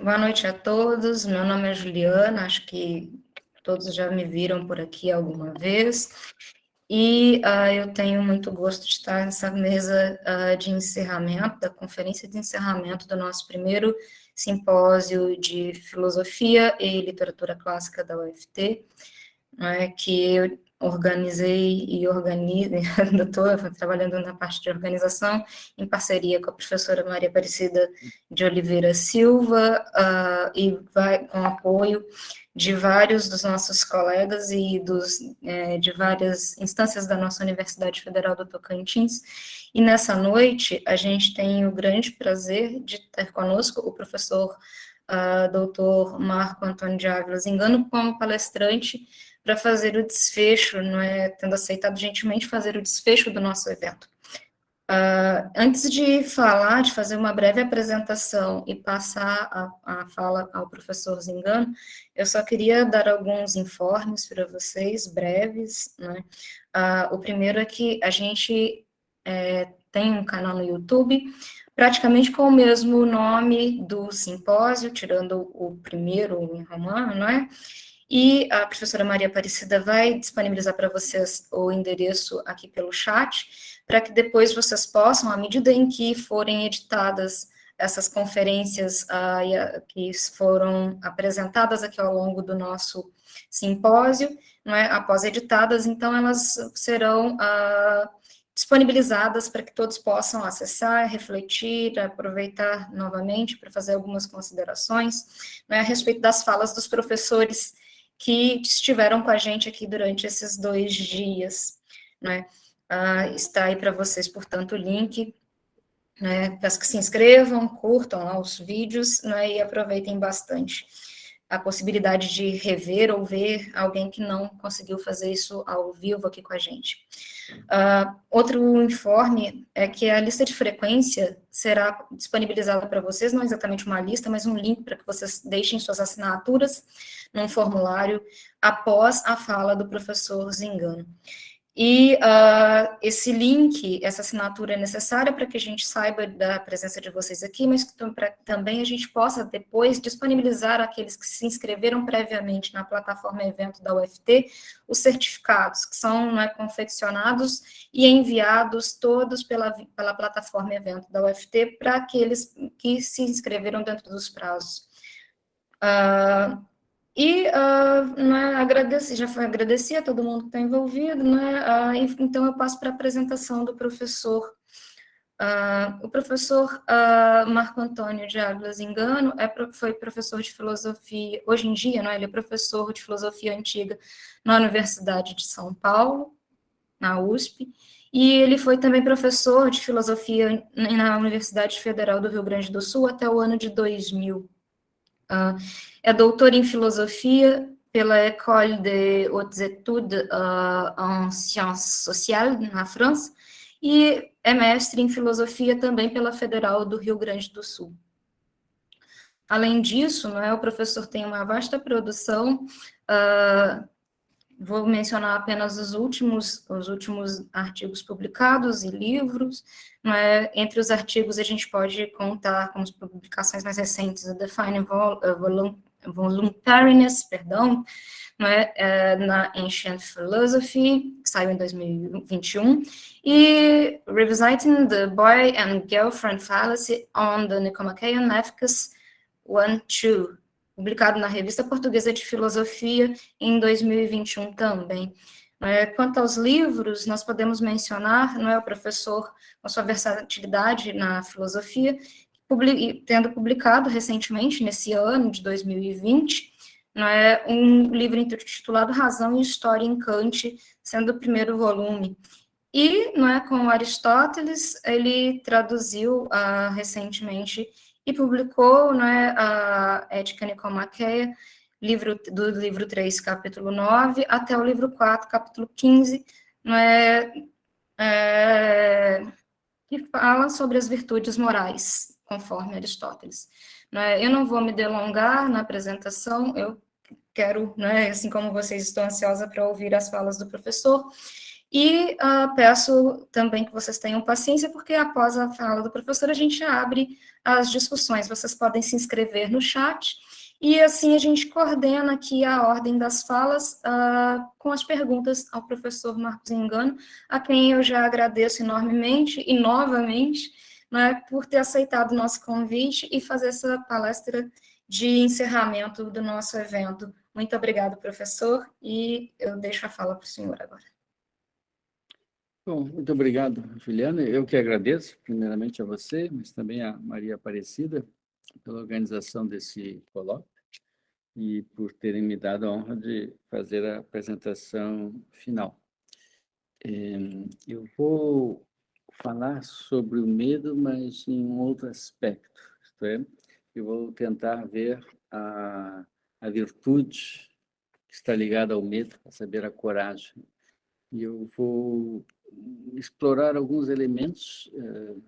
Boa noite a todos. Meu nome é Juliana, acho que todos já me viram por aqui alguma vez. E eu tenho muito gosto de estar nessa mesa de encerramento, da conferência de encerramento do nosso primeiro simpósio de filosofia e literatura clássica da UFT, que eu organizei e organizo, estou trabalhando na parte de organização, em parceria com a professora Maria Aparecida de Oliveira Silva, e com apoio de vários dos nossos colegas e de várias instâncias da nossa Universidade Federal do Tocantins. E nessa noite, a gente tem o grande prazer de ter conosco o professor doutor Marco Antônio de Ávila Zingano como palestrante para fazer o desfecho, tendo aceitado gentilmente fazer o desfecho do nosso evento. Antes de falar, de fazer uma breve apresentação e passar a fala ao professor Zingano, eu só queria dar alguns informes para vocês, breves. O primeiro é que a gente tem um canal no YouTube, praticamente com o mesmo nome do simpósio, tirando o primeiro em romano, E a professora Maria Aparecida vai disponibilizar para vocês o endereço aqui pelo chat, para que depois vocês possam, à medida em que forem editadas essas conferências que foram apresentadas aqui ao longo do nosso simpósio, após editadas, então elas serão disponibilizadas para que todos possam acessar, refletir, aproveitar novamente para fazer algumas considerações a respeito das falas dos professores que estiveram com a gente aqui durante esses 2 dias, está aí para vocês, portanto, o link, peço que se inscrevam, curtam lá os vídeos, e aproveitem bastante a possibilidade de rever ou ver alguém que não conseguiu fazer isso ao vivo aqui com a gente. Outro informe é que a lista de frequência será disponibilizada para vocês, não exatamente uma lista, mas um link para que vocês deixem suas assinaturas num formulário após a fala do professor Zingano. E esse link, essa assinatura é necessária para que a gente saiba da presença de vocês aqui, mas que também a gente possa depois disponibilizar àqueles que se inscreveram previamente na plataforma evento da UFT, os certificados, que são confeccionados e enviados todos pela plataforma evento da UFT para aqueles que se inscreveram dentro dos prazos. Agradeci a todo mundo que está envolvido, então eu passo para a apresentação do professor. O professor Marco Antônio de Ávila Zingano foi professor de filosofia, hoje em dia, ele é professor de filosofia antiga na Universidade de São Paulo, na USP, e ele foi também professor de filosofia na Universidade Federal do Rio Grande do Sul até o ano de 2000. É doutor em filosofia pela École des Hautes Études en Sciences Sociales, na França, e é mestre em filosofia também pela Federal do Rio Grande do Sul. Além disso, o professor tem uma vasta produção, vou mencionar apenas os últimos artigos publicados e livros. Entre os artigos, a gente pode contar com as publicações mais recentes, a Defining Voluntariness, na Ancient Philosophy, que saiu em 2021, e Revisiting the Boy and Girlfriend Fallacy on the Nicomachean Ethics 1-2, publicado na Revista Portuguesa de Filosofia em 2021 também. Quanto aos livros, nós podemos mencionar, o professor, com sua versatilidade na filosofia, tendo publicado recentemente, nesse ano de 2020, um livro intitulado Razão e História em Kant, sendo o primeiro volume. E, com Aristóteles, ele traduziu recentemente e publicou a Ética Nicomaqueia, do livro 3, capítulo 9, até o livro 4, capítulo 15, que fala sobre as virtudes morais, conforme Aristóteles. Eu não vou me delongar na apresentação, eu quero, assim como vocês, estou ansiosa para ouvir as falas do professor, E peço também que vocês tenham paciência, porque após a fala do professor, a gente abre as discussões. Vocês podem se inscrever no chat, e assim a gente coordena aqui a ordem das falas com as perguntas ao professor Marcos Engano, a quem eu já agradeço enormemente e novamente, né, por ter aceitado o nosso convite e fazer essa palestra de encerramento do nosso evento. Muito obrigado, professor, e eu deixo a fala para o senhor agora. Bom, muito obrigado, Juliana. Eu que agradeço, primeiramente a você, mas também a Maria Aparecida, pela organização desse colóquio e por terem me dado a honra de fazer a apresentação final. Eu vou falar sobre o medo, mas em um outro aspecto, isto é, eu vou tentar ver a virtude que está ligada ao medo, a saber, a coragem. E eu vou explorar alguns elementos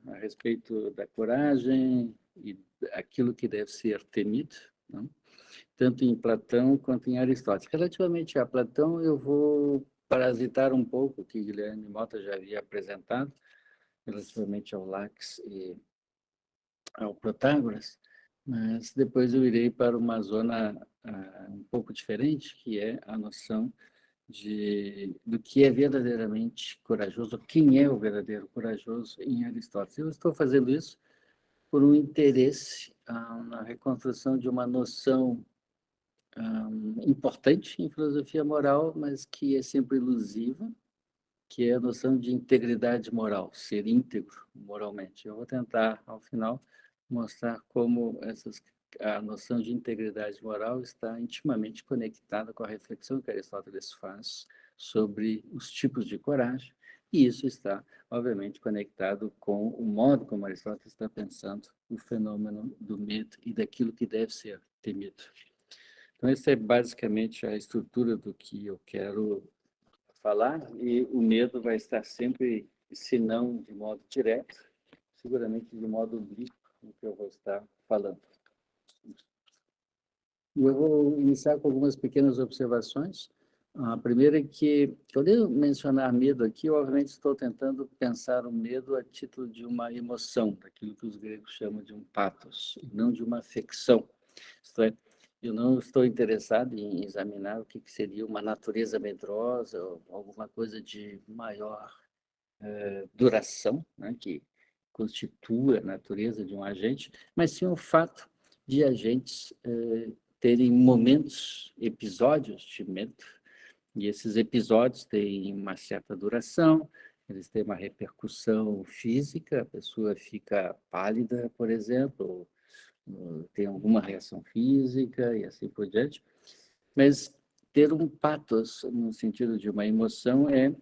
a respeito da coragem e aquilo que deve ser temido, não? Tanto em Platão quanto em Aristóteles. Relativamente a Platão, eu vou parasitar um pouco o que Guilherme Mota já havia apresentado, relativamente ao Laques e ao Protágoras, mas depois eu irei para uma zona um pouco diferente, que é a noção do que é verdadeiramente corajoso, quem é o verdadeiro corajoso em Aristóteles. Eu estou fazendo isso por um interesse na reconstrução de uma noção importante em filosofia moral, mas que é sempre ilusiva, que é a noção de integridade moral, ser íntegro moralmente. Eu vou tentar, ao final, mostrar como a noção de integridade moral está intimamente conectada com a reflexão que Aristóteles faz sobre os tipos de coragem, e isso está, obviamente, conectado com o modo como Aristóteles está pensando o fenômeno do medo e daquilo que deve ser temido. Então, essa é basicamente a estrutura do que eu quero falar, e o medo vai estar sempre, se não de modo direto, seguramente de modo oblíquo, no que eu vou estar falando. Eu vou iniciar com algumas pequenas observações. A primeira é que, quando eu mencionar medo aqui, eu, obviamente, estou tentando pensar o medo a título de uma emoção, daquilo que os gregos chamam de um pathos, e não de uma afecção. Isto é, eu não estou interessado em examinar o que seria uma natureza medrosa ou alguma coisa de maior duração, né, que constitua a natureza de um agente, mas sim o fato de agentes terem momentos, episódios de medo, e esses episódios têm uma certa duração, eles têm uma repercussão física, a pessoa fica pálida, por exemplo, ou tem alguma reação física e assim por diante, mas ter um pathos, no sentido de uma emoção, é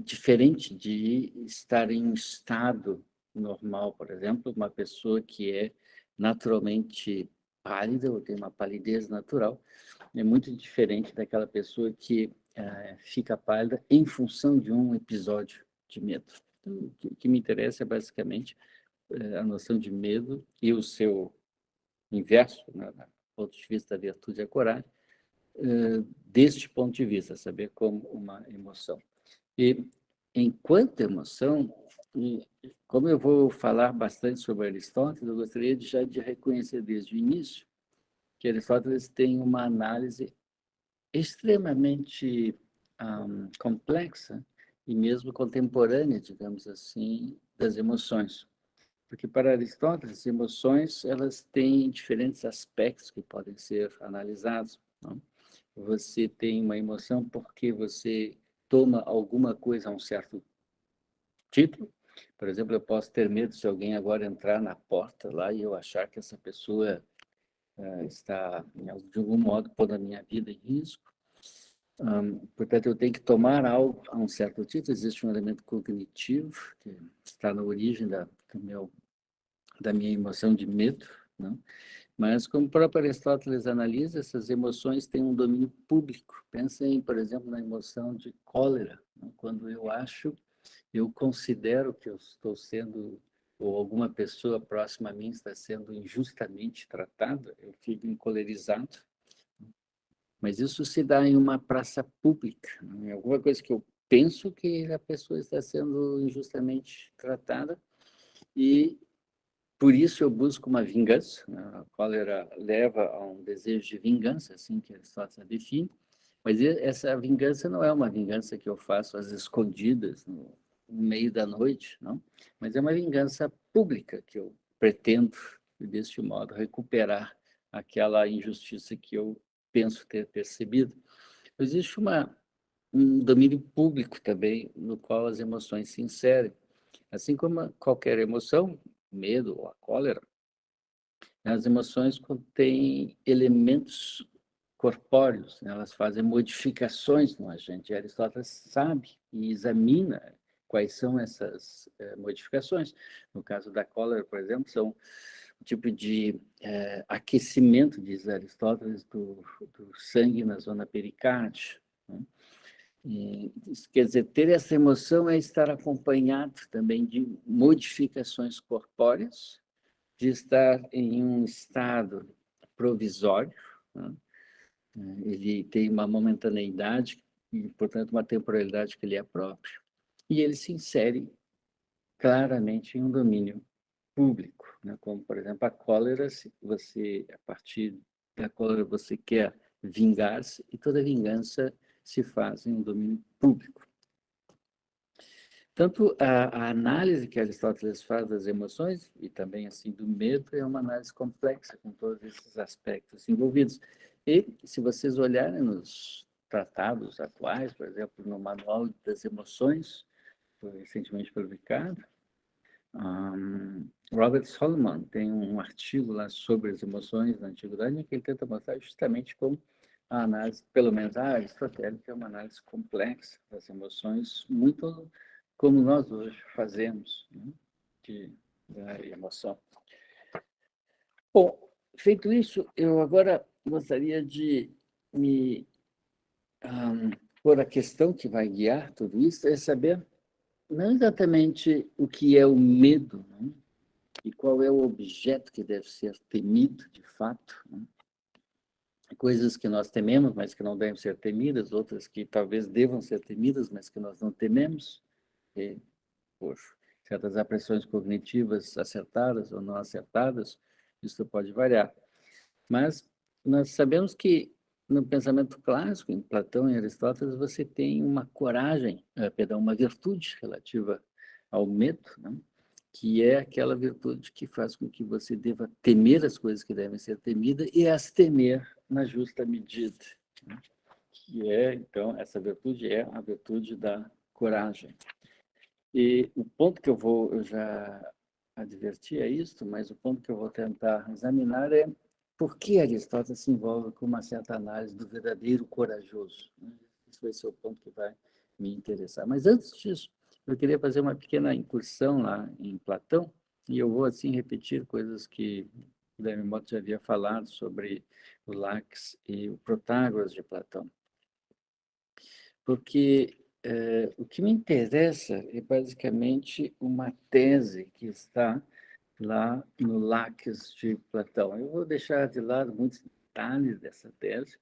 diferente de estar em um estado normal. Por exemplo, uma pessoa que é naturalmente pálida ou tem uma palidez natural é muito diferente daquela pessoa que fica pálida em função de um episódio de medo. Então, o que me interessa é basicamente a noção de medo e o seu inverso, né, do ponto de vista da virtude e a coragem, deste ponto de vista, saber como uma emoção. E, enquanto emoção, e como eu vou falar bastante sobre Aristóteles, eu gostaria já de reconhecer desde o início que Aristóteles tem uma análise extremamente complexa e mesmo contemporânea, digamos assim, das emoções. Porque para Aristóteles, emoções elas têm diferentes aspectos que podem ser analisados. Não? Você tem uma emoção porque você toma alguma coisa a um certo título. Por exemplo, eu posso ter medo se alguém agora entrar na porta lá e eu achar que essa pessoa está, de algum modo, pondo a minha vida em risco. Portanto, eu tenho que tomar algo a um certo título. Existe um elemento cognitivo que está na origem da minha emoção de medo, não? Mas, como o próprio Aristóteles analisa, essas emoções têm um domínio público. Pensem, por exemplo, na emoção de cólera. Não? Quando eu considero que eu estou sendo, ou alguma pessoa próxima a mim está sendo injustamente tratada, eu fico encolerizado. mas isso se dá em uma praça pública, em alguma coisa que eu penso que a pessoa está sendo injustamente tratada, e por isso eu busco uma vingança, né? A cólera leva a um desejo de vingança, assim que Aristóteles define, mas essa vingança não é uma vingança que eu faço às escondidas, no meio da noite, não, mas é uma vingança pública que eu pretendo, deste modo, recuperar aquela injustiça que eu penso ter percebido. Existe um domínio público também, no qual as emoções se inserem. Assim como qualquer emoção, medo ou a cólera, as emoções contêm elementos corpóreos, né? Elas fazem modificações no agente. Aristóteles sabe e examina quais são essas modificações. No caso da cólera, por exemplo, são um tipo de aquecimento, diz Aristóteles, do sangue na zona pericárdia, né? E, isso quer dizer, ter essa emoção é estar acompanhado também de modificações corpóreas, de estar em um estado provisório, né? Ele tem uma momentaneidade e, portanto, uma temporalidade que lhe é própria, e ele se insere claramente em um domínio público, né? Como, por exemplo, a cólera, se você, a partir da cólera, você quer vingar-se, e toda vingança se faz em um domínio público. Tanto a análise que Aristóteles faz das emoções, e também assim do medo, é uma análise complexa, com todos esses aspectos envolvidos. E, se vocês olharem nos tratados atuais, por exemplo, no Manual das Emoções, foi recentemente publicado, Robert Solomon tem um artigo lá sobre as emoções na antiguidade, em que ele tenta mostrar justamente como a análise, pelo menos a aristotélica, é uma análise complexa das emoções, muito como nós hoje fazemos, né, da emoção. Bom, feito isso, eu agora gostaria de me pôr a questão que vai guiar tudo isso, é saber não exatamente o que é o medo, né, e qual é o objeto que deve ser temido, de fato, né? Coisas que nós tememos, mas que não devem ser temidas, outras que talvez devam ser temidas, mas que nós não tememos. E, poxa, certas apressões cognitivas acertadas ou não acertadas, isso pode variar. Mas nós sabemos que no pensamento clássico, em Platão e Aristóteles, você tem uma coragem, perdão, uma virtude relativa ao medo, né? Que é aquela virtude que faz com que você deva temer as coisas que devem ser temidas e as temer na justa medida, né? Que é, então, essa virtude é a virtude da coragem. E o ponto que eu já adverti é isto, mas o ponto que eu vou tentar examinar é por que Aristóteles se envolve com uma certa análise do verdadeiro corajoso, né? Esse vai ser o ponto que vai me interessar. Mas antes disso, eu queria fazer uma pequena incursão lá em Platão, e eu vou assim repetir coisas que Daimoto já havia falado sobre o Laques e o Protágoras de Platão. Porque o que me interessa é basicamente uma tese que está lá no Laques de Platão. Eu vou deixar de lado muitos detalhes dessa tese,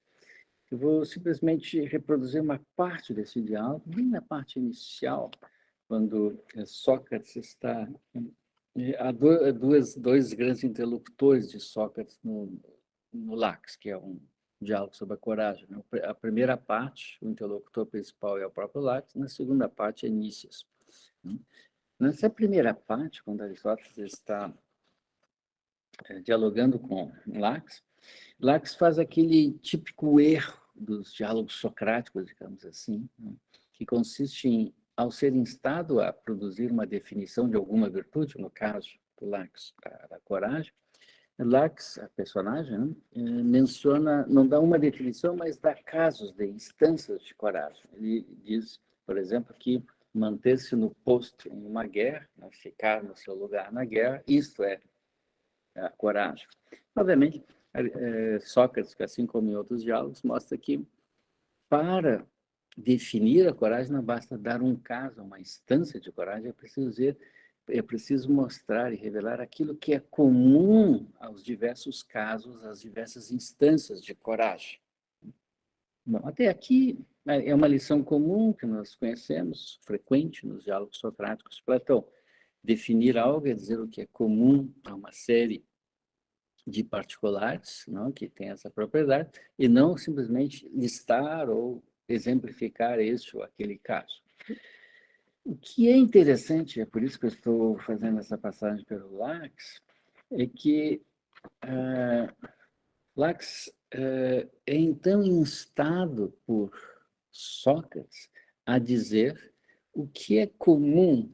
eu vou simplesmente reproduzir uma parte desse diálogo, bem na parte inicial, quando Sócrates está... Há dois grandes interlocutores de Sócrates no Laques, que é um diálogo sobre a coragem, né? A primeira parte, o interlocutor principal é o próprio Laques, na segunda parte é Nícias, né? Nessa primeira parte, quando Aristóteles está dialogando com Laques faz aquele típico erro dos diálogos socráticos, digamos assim, né, que consiste em, ao ser instado a produzir uma definição de alguma virtude, no caso do Laques, da coragem, Laques, a personagem, né, menciona, não dá uma definição, mas dá casos de instâncias de coragem. Ele diz, por exemplo, que manter-se no posto em uma guerra, né, ficar no seu lugar na guerra, isto é a coragem. Obviamente, Sócrates, assim como em outros diálogos, mostra que para definir a coragem não basta dar um caso, uma instância de coragem, é preciso mostrar e revelar aquilo que é comum aos diversos casos, às diversas instâncias de coragem. Bom, até aqui é uma lição comum que nós conhecemos, frequente nos diálogos socráticos de Platão. Definir algo é dizer o que é comum a uma série de particulares, não, que tem essa propriedade, e não simplesmente listar ou exemplificar este ou aquele caso. O que é interessante, é por isso que eu estou fazendo essa passagem pelo Lax, é que Lax é então instado por Sócrates a dizer o que é comum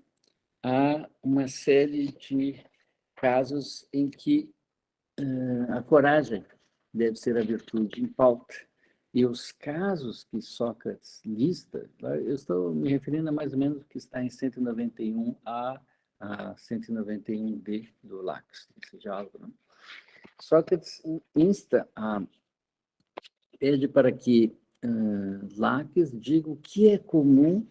a uma série de casos em que a coragem deve ser a virtude em pauta. E os casos que Sócrates lista, eu estou me referindo a mais ou menos o que está em 191A a 191B do Lax, esse diálogo. Né? Sócrates pede para que Laques diga o que é comum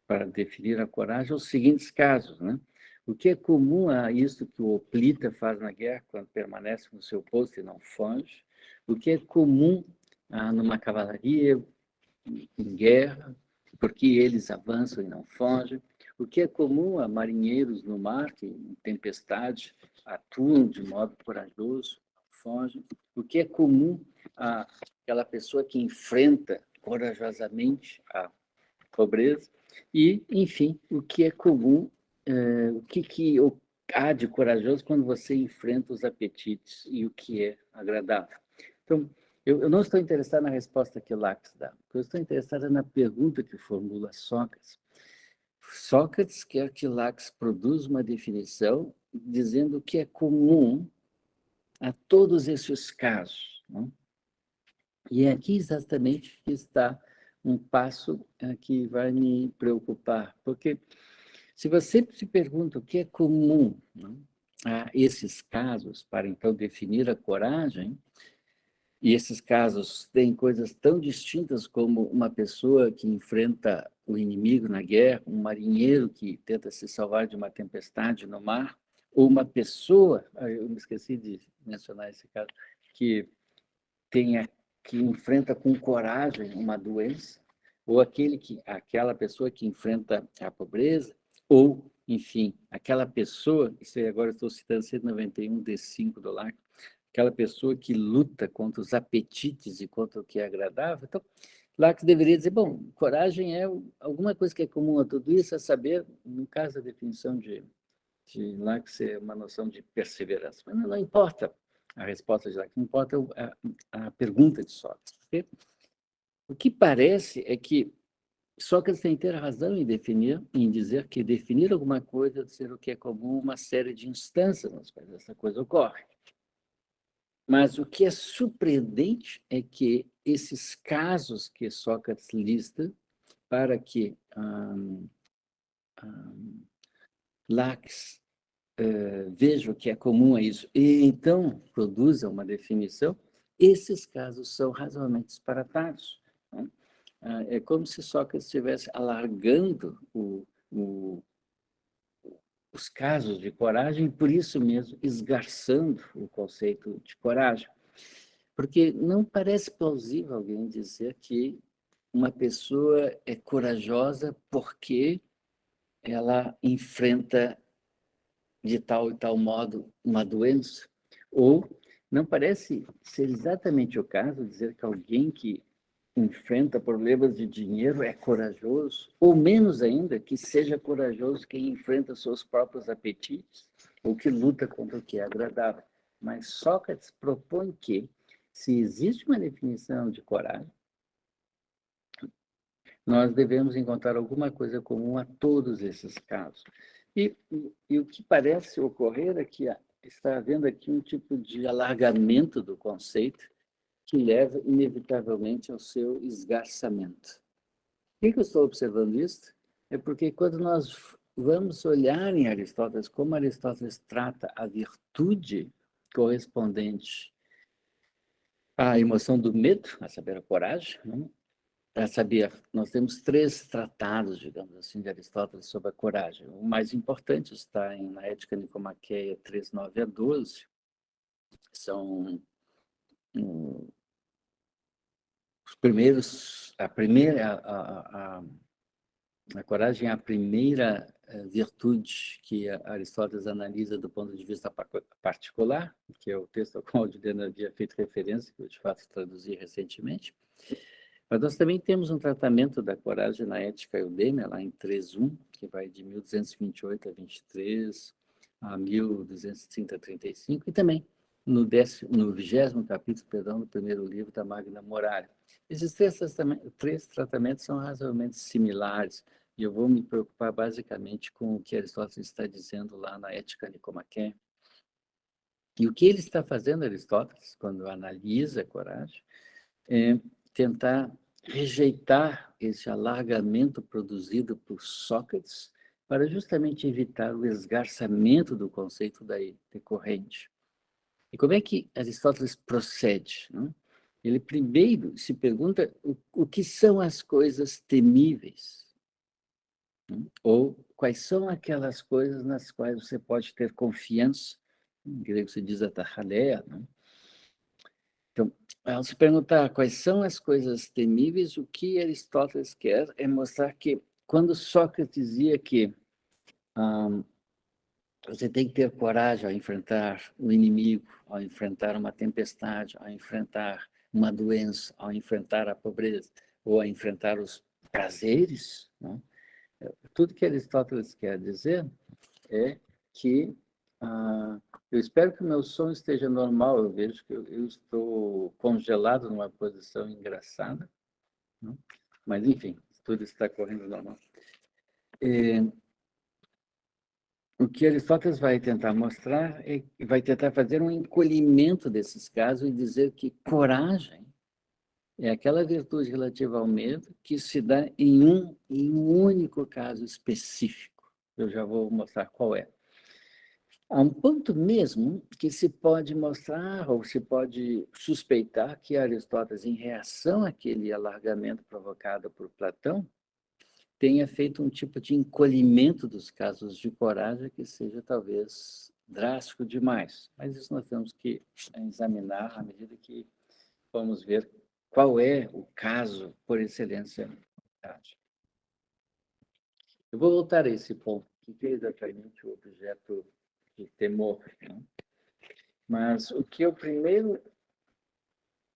para definir a coragem aos seguintes casos, né? O que é comum a isso que o hoplita faz na guerra, quando permanece no seu posto e não foge? O que é comum numa cavalaria em guerra, porque eles avançam e não fogem? O que é comum a marinheiros no mar, que em tempestade atuam de modo corajoso, fogem? O que é comum a aquela pessoa que enfrenta corajosamente a pobreza? E, enfim, o que é comum, o que há de corajoso quando você enfrenta os apetites e o que é agradável. Então, eu não estou interessado na resposta que Lax dá, eu estou interessado na pergunta que formula Sócrates. Sócrates quer que Lax produza uma definição dizendo o que é comum a todos esses casos. Não? E é aqui exatamente que está um passo que vai me preocupar, porque se você se pergunta o que é comum, não, a esses casos para então definir a coragem, e esses casos têm coisas tão distintas como uma pessoa que enfrenta o inimigo na guerra, um marinheiro que tenta se salvar de uma tempestade no mar, ou uma pessoa, eu me esqueci de mencionar esse caso, que que enfrenta com coragem uma doença, ou aquela pessoa que enfrenta a pobreza, ou, enfim, aquela pessoa, isso aí agora estou citando 191 D5 do LAC, aquela pessoa que luta contra os apetites e contra o que é agradável. Então, Lacks deveria dizer, bom, coragem é alguma coisa que é comum a tudo isso, é saber, no caso da definição de Lacks, é uma noção de perseverança. Mas não importa a resposta de Lacks, não importa a pergunta de Sócrates. Porque o que parece é que Sócrates tem inteira razão em dizer que definir alguma coisa é dizer o que é comum uma série de instâncias nas quais essa coisa ocorre. Mas o que é surpreendente é que esses casos que Sócrates lista para que Lacks veja o que é comum a isso e então produza uma definição, esses casos são razoavelmente disparatados. Né? É como se Sócrates estivesse alargando os casos de coragem e, por isso mesmo, esgarçando o conceito de coragem. Porque não parece plausível alguém dizer que uma pessoa é corajosa porque ela enfrenta de tal e tal modo uma doença. Ou não parece ser exatamente o caso dizer que alguém que enfrenta problemas de dinheiro é corajoso, ou menos ainda, que seja corajoso quem enfrenta seus próprios apetites, ou que luta contra o que é agradável. Mas Sócrates propõe que, se existe uma definição de coragem, nós devemos encontrar alguma coisa comum a todos esses casos. E o que parece ocorrer é que está havendo aqui um tipo de alargamento do conceito que leva, inevitavelmente, ao seu esgarçamento. Por que eu estou observando isso? É porque quando nós vamos olhar em Aristóteles, como Aristóteles trata a virtude correspondente à emoção do medo, a saber, a coragem, né? A saber, nós temos 3 tratados, digamos assim, de Aristóteles sobre a coragem. O mais importante está na Ética Nicomaqueia 3:9 a 12. São os a coragem é a primeira virtude que Aristóteles analisa do ponto de vista particular, que é o texto ao qual o Juliano havia feito referência, que eu, de fato, traduzi recentemente. Mas nós também temos um tratamento da coragem na Ética Eudêmia, lá em 3.1, que vai de 1228 a 23, a 1230 a 35, e também no 20º capítulo, perdão, do primeiro livro da Magna Moralia. Esses três tratamentos são razoavelmente similares, e eu vou me preocupar basicamente com o que Aristóteles está dizendo lá na Ética Nicomaquea. E o que ele está fazendo, Aristóteles, quando analisa a coragem, é tentar rejeitar esse alargamento produzido por Sócrates para justamente evitar o esgarçamento do conceito daí decorrente. E como é que Aristóteles procede? Não? Ele primeiro se pergunta o que são as coisas temíveis, não? Ou quais são aquelas coisas nas quais você pode ter confiança, em grego se diz atachaleia, não? Então, ao se perguntar quais são as coisas temíveis, o que Aristóteles quer é mostrar que, quando Sócrates dizia que você tem que ter coragem ao enfrentar o inimigo, ao enfrentar uma tempestade, ao enfrentar uma doença, ao enfrentar a pobreza, ou a enfrentar os prazeres, não? Tudo que Aristóteles quer dizer é que eu espero que o meu som esteja normal. Eu vejo que eu estou congelado numa posição engraçada, não? Mas, enfim, tudo está correndo normal. O que Aristóteles vai tentar mostrar vai tentar fazer um encolhimento desses casos e dizer que coragem é aquela virtude relativa ao medo que se dá em um único caso específico. Eu já vou mostrar qual é. Há um ponto mesmo que se pode mostrar ou se pode suspeitar que Aristóteles, em reação àquele alargamento provocado por Platão, tenha feito um tipo de encolhimento dos casos de coragem que seja talvez drástico demais. Mas isso nós temos que examinar à medida que vamos ver qual é o caso por excelência da coragem. Eu vou voltar a esse ponto, que é exatamente o objeto de temor, né? Mas o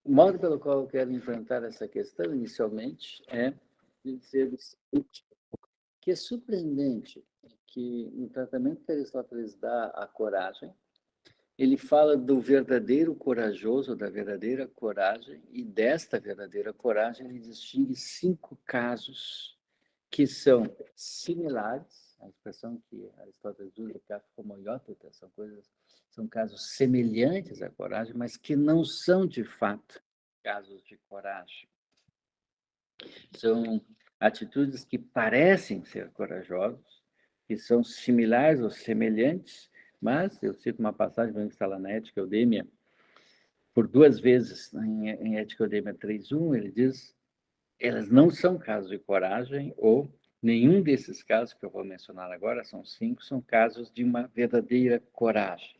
modo pelo qual eu quero enfrentar essa questão inicialmente é dizer o seguinte: que é surpreendente que no tratamento que Aristóteles dá à coragem, ele fala do verdadeiro corajoso, da verdadeira coragem, e desta verdadeira coragem ele distingue 5 casos que são similares, a expressão que Aristóteles usa, homoióteta, são casos semelhantes à coragem, mas que não são, de fato, casos de coragem. São atitudes que parecem ser corajosas, que são similares ou semelhantes, mas eu cito uma passagem que está lá na Ética Eudêmia, por 2 vezes, em Ética Eudêmia 3.1, ele diz: elas não são casos de coragem, ou nenhum desses casos que eu vou mencionar agora, são 5, são casos de uma verdadeira coragem.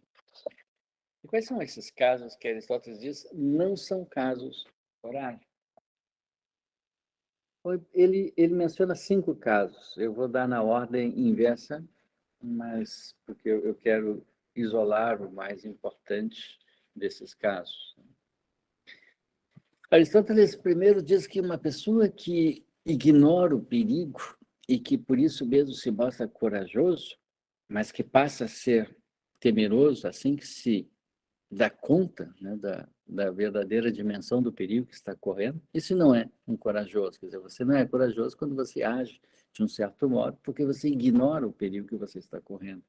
E quais são esses casos que Aristóteles diz não são casos de coragem? Ele menciona 5 casos. Eu vou dar na ordem inversa, mas porque eu quero isolar o mais importante desses casos. Aristóteles primeiro diz que uma pessoa que ignora o perigo e que por isso mesmo se mostra corajoso, mas que passa a ser temeroso assim que se dá conta, né, da verdadeira dimensão do perigo que está correndo, isso não é um corajoso. Quer dizer, você não é corajoso quando você age de um certo modo, porque você ignora o perigo que você está correndo.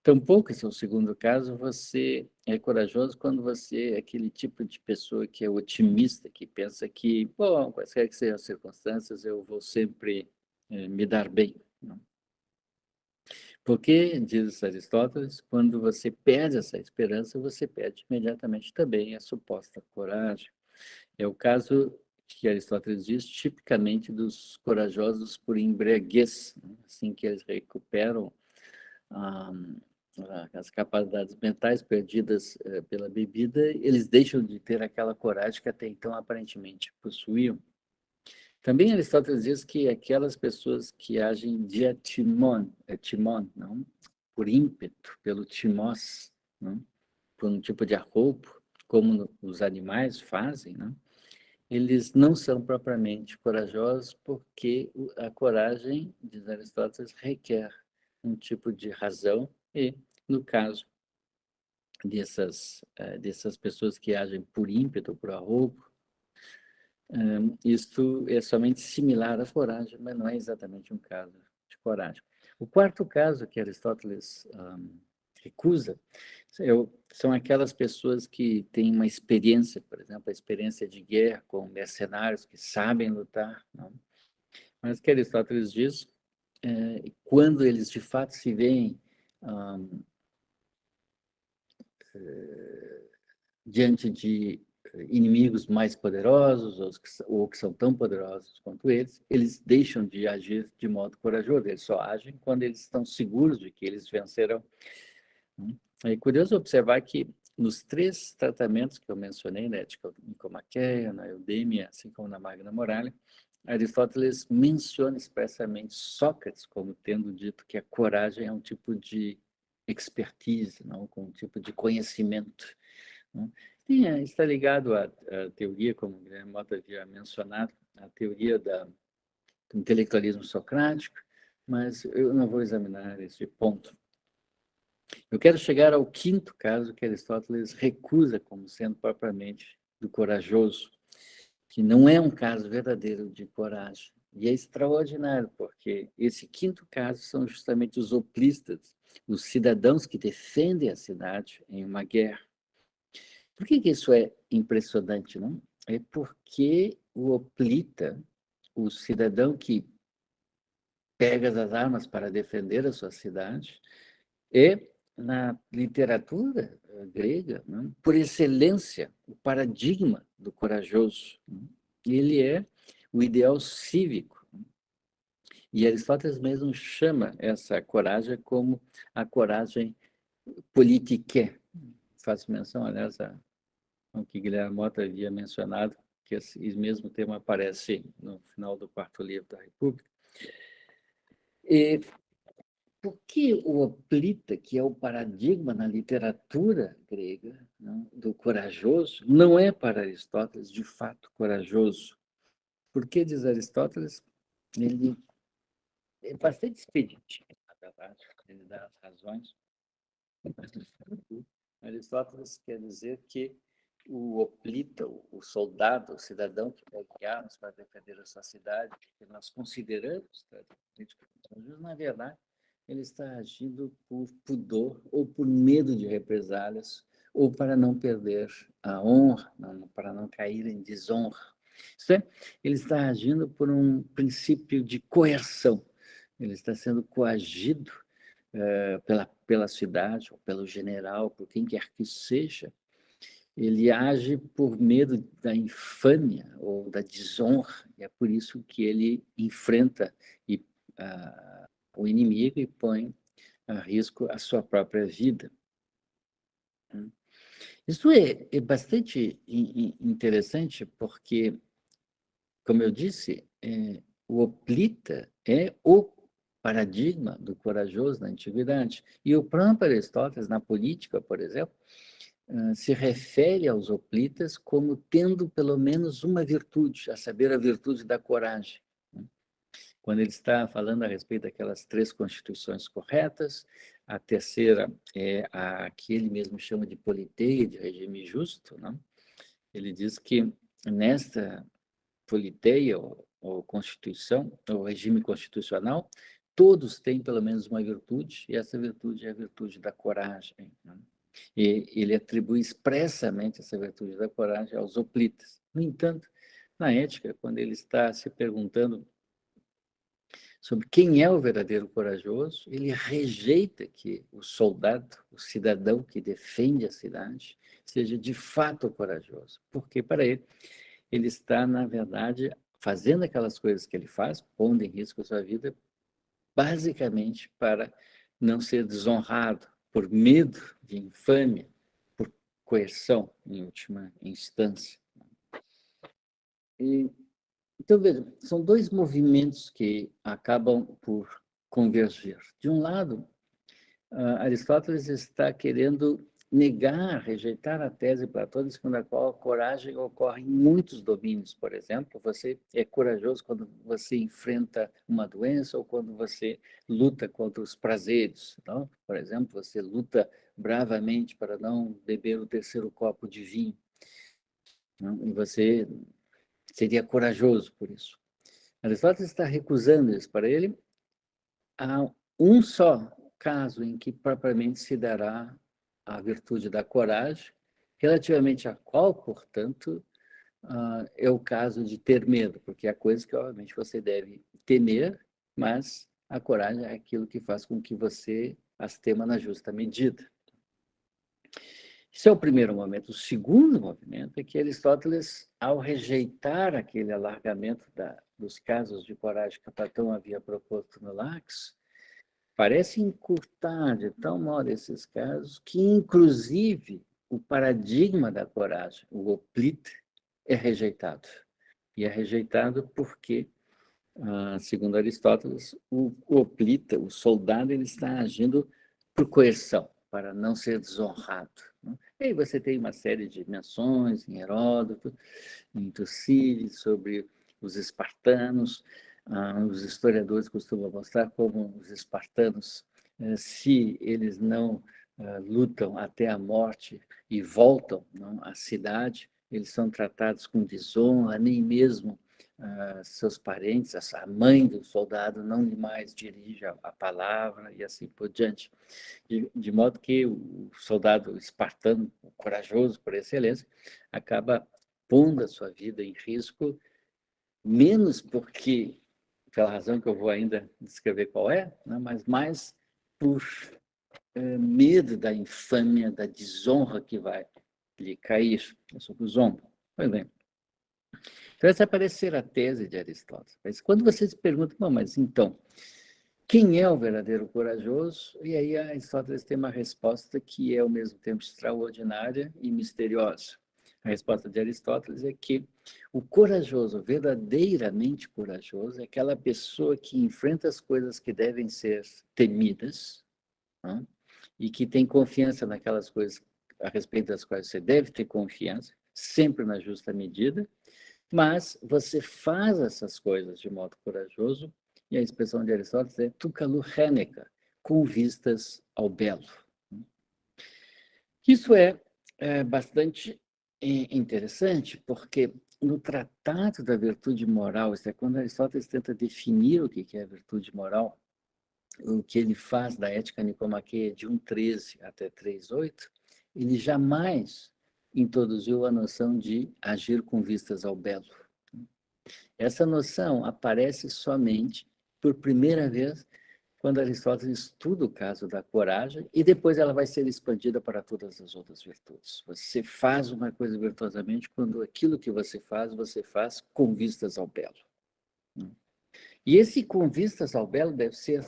Tampouco, esse é o segundo caso, você é corajoso quando você é aquele tipo de pessoa que é otimista, que pensa que, bom, quaisquer que sejam as circunstâncias, eu vou sempre me dar bem. Não? Porque, diz Aristóteles, quando você perde essa esperança, você perde imediatamente também a suposta coragem. É o caso que Aristóteles diz, tipicamente dos corajosos por embriaguez, né? Assim que eles recuperam as capacidades mentais perdidas pela bebida, eles deixam de ter aquela coragem que até então aparentemente possuíam. Também Aristóteles diz que aquelas pessoas que agem de timon, não? Por ímpeto, pelo timós, não? Por um tipo de arroubo, como os animais fazem, não? Eles não são propriamente corajosos porque a coragem, diz Aristóteles, requer um tipo de razão e, no caso dessas pessoas que agem por ímpeto, por arroubo, isto é somente similar à coragem, mas não é exatamente um caso de coragem. O quarto caso que Aristóteles recusa são aquelas pessoas que têm uma experiência, por exemplo, a experiência de guerra com mercenários que sabem lutar, não? Mas que Aristóteles diz, quando eles de fato se veem diante de inimigos mais poderosos ou que são tão poderosos quanto eles deixam de agir de modo corajoso, eles só agem quando eles estão seguros de que eles vencerão. É curioso observar que nos 3 tratamentos que eu mencionei, na Ética Nicomaqueia, na Eudêmia, assim como na Magna Moralia, Aristóteles menciona expressamente Sócrates como tendo dito que a coragem é um tipo de expertise, não? Com um tipo de conhecimento. Não? Sim, está ligado à teoria, como o Guilherme Mota havia mencionado, a teoria do intelectualismo socrático, mas eu não vou examinar esse ponto. Eu quero chegar ao quinto caso que Aristóteles recusa como sendo propriamente do corajoso, que não é um caso verdadeiro de coragem. E é extraordinário, porque esse quinto caso são justamente os hoplistas, os cidadãos que defendem a cidade em uma guerra. Por que isso é impressionante, não? É porque o hoplita, o cidadão que pega as armas para defender a sua cidade, é, na literatura grega, não? Por excelência, o paradigma do corajoso. Não? Ele é o ideal cívico. E Aristóteles mesmo chama essa coragem como a coragem politique. Faço menção, aliás, ao que Guilherme Mota havia mencionado, que esse mesmo tema aparece no final do 4º livro da República. E por que o hoplita, que é o paradigma na literatura grega, não, do corajoso, não é para Aristóteles de fato corajoso? Porque, diz Aristóteles, ele é bastante expeditivo, na verdade, ele dá as razões. Aristóteles quer dizer que o hoplita, o soldado, o cidadão que pega armas para defender a sua cidade, que nós consideramos, na verdade, ele está agindo por pudor ou por medo de represálias ou para não perder a honra, para não cair em desonra. Isto é, ele está agindo por um princípio de coerção. Ele está sendo coagido pela cidade, ou pelo general, por quem quer que seja. Ele age por medo da infâmia ou da desonra, e é por isso que ele enfrenta o inimigo e põe a risco a sua própria vida. Isso é bastante interessante, porque, como eu disse, o hoplita é o paradigma do corajoso na antiguidade. E o próprio Aristóteles, na política, por exemplo, se refere aos hoplitas como tendo pelo menos uma virtude, a saber, a virtude da coragem. Quando ele está falando a respeito daquelas 3 constituições corretas, a terceira é a que ele mesmo chama de politeia, de regime justo, não? Ele diz que nesta politeia, ou constituição, ou regime constitucional, todos têm pelo menos uma virtude, e essa virtude é a virtude da coragem. Não? E ele atribui expressamente essa virtude da coragem aos hoplitas. No entanto, na ética, quando ele está se perguntando sobre quem é o verdadeiro corajoso, ele rejeita que o soldado, o cidadão que defende a cidade, seja de fato corajoso. Porque, para ele está, na verdade, fazendo aquelas coisas que ele faz, pondo em risco a sua vida, basicamente para não ser desonrado, por medo de infâmia, por coerção, em última instância. Então, veja, são dois movimentos que acabam por convergir. De um lado, Aristóteles está querendo negar, rejeitar a tese platônica segundo a qual a coragem ocorre em muitos domínios. Por exemplo, você é corajoso quando você enfrenta uma doença ou quando você luta contra os prazeres. Não? Por exemplo, você luta bravamente para não beber o terceiro copo de vinho. Não? E você seria corajoso por isso. Aristóteles está recusando isso. Para ele, há um só caso em que propriamente se dará a virtude da coragem, relativamente a qual, portanto, é o caso de ter medo, porque é a coisa que, obviamente, você deve temer, mas a coragem é aquilo que faz com que você as tema na justa medida. Esse é o primeiro momento. O segundo movimento é que Aristóteles, ao rejeitar aquele alargamento dos casos de coragem que Platão havia proposto no Lax, parece encurtar de tal modo esses casos que, inclusive, o paradigma da coragem, o hoplite, é rejeitado. E é rejeitado porque, segundo Aristóteles, o hoplita, o soldado, ele está agindo por coerção, para não ser desonrado. E aí você tem uma série de menções em Heródoto, em Tucídides, sobre os espartanos. Os historiadores costumam mostrar como os espartanos, se eles não lutam até a morte e voltam à cidade, eles são tratados com desonra, nem mesmo seus parentes, a mãe do soldado não lhe mais dirige a palavra e assim por diante. De modo que o soldado espartano, corajoso por excelência, acaba pondo a sua vida em risco, menos porque, pela razão que eu vou ainda descrever qual é, né, mas mais por medo da infâmia, da desonra que vai lhe cair sobre os ombros. Pois bem. Então, essa parece ser a tese de Aristóteles. Mas quando você se pergunta, mas então, quem é o verdadeiro corajoso? E aí Aristóteles tem uma resposta que é ao mesmo tempo extraordinária e misteriosa. A resposta de Aristóteles é que o corajoso, verdadeiramente corajoso, é aquela pessoa que enfrenta as coisas que devem ser temidas, né? E que tem confiança naquelas coisas a respeito das quais você deve ter confiança, sempre na justa medida, mas você faz essas coisas de modo corajoso, e a expressão de Aristóteles é tukalu heneca, com vistas ao belo. Isso é bastante interessante, porque no Tratado da Virtude Moral, isso é quando Aristóteles tenta definir o que é a virtude moral, o que ele faz da ética nicomaqueia de 1,13 até 3,8, ele jamais introduziu a noção de agir com vistas ao belo. Essa noção aparece somente por primeira vez quando Aristóteles estuda o caso da coragem e depois ela vai ser expandida para todas as outras virtudes. Você faz uma coisa virtuosamente quando aquilo que você faz com vistas ao belo. E esse com vistas ao belo deve ser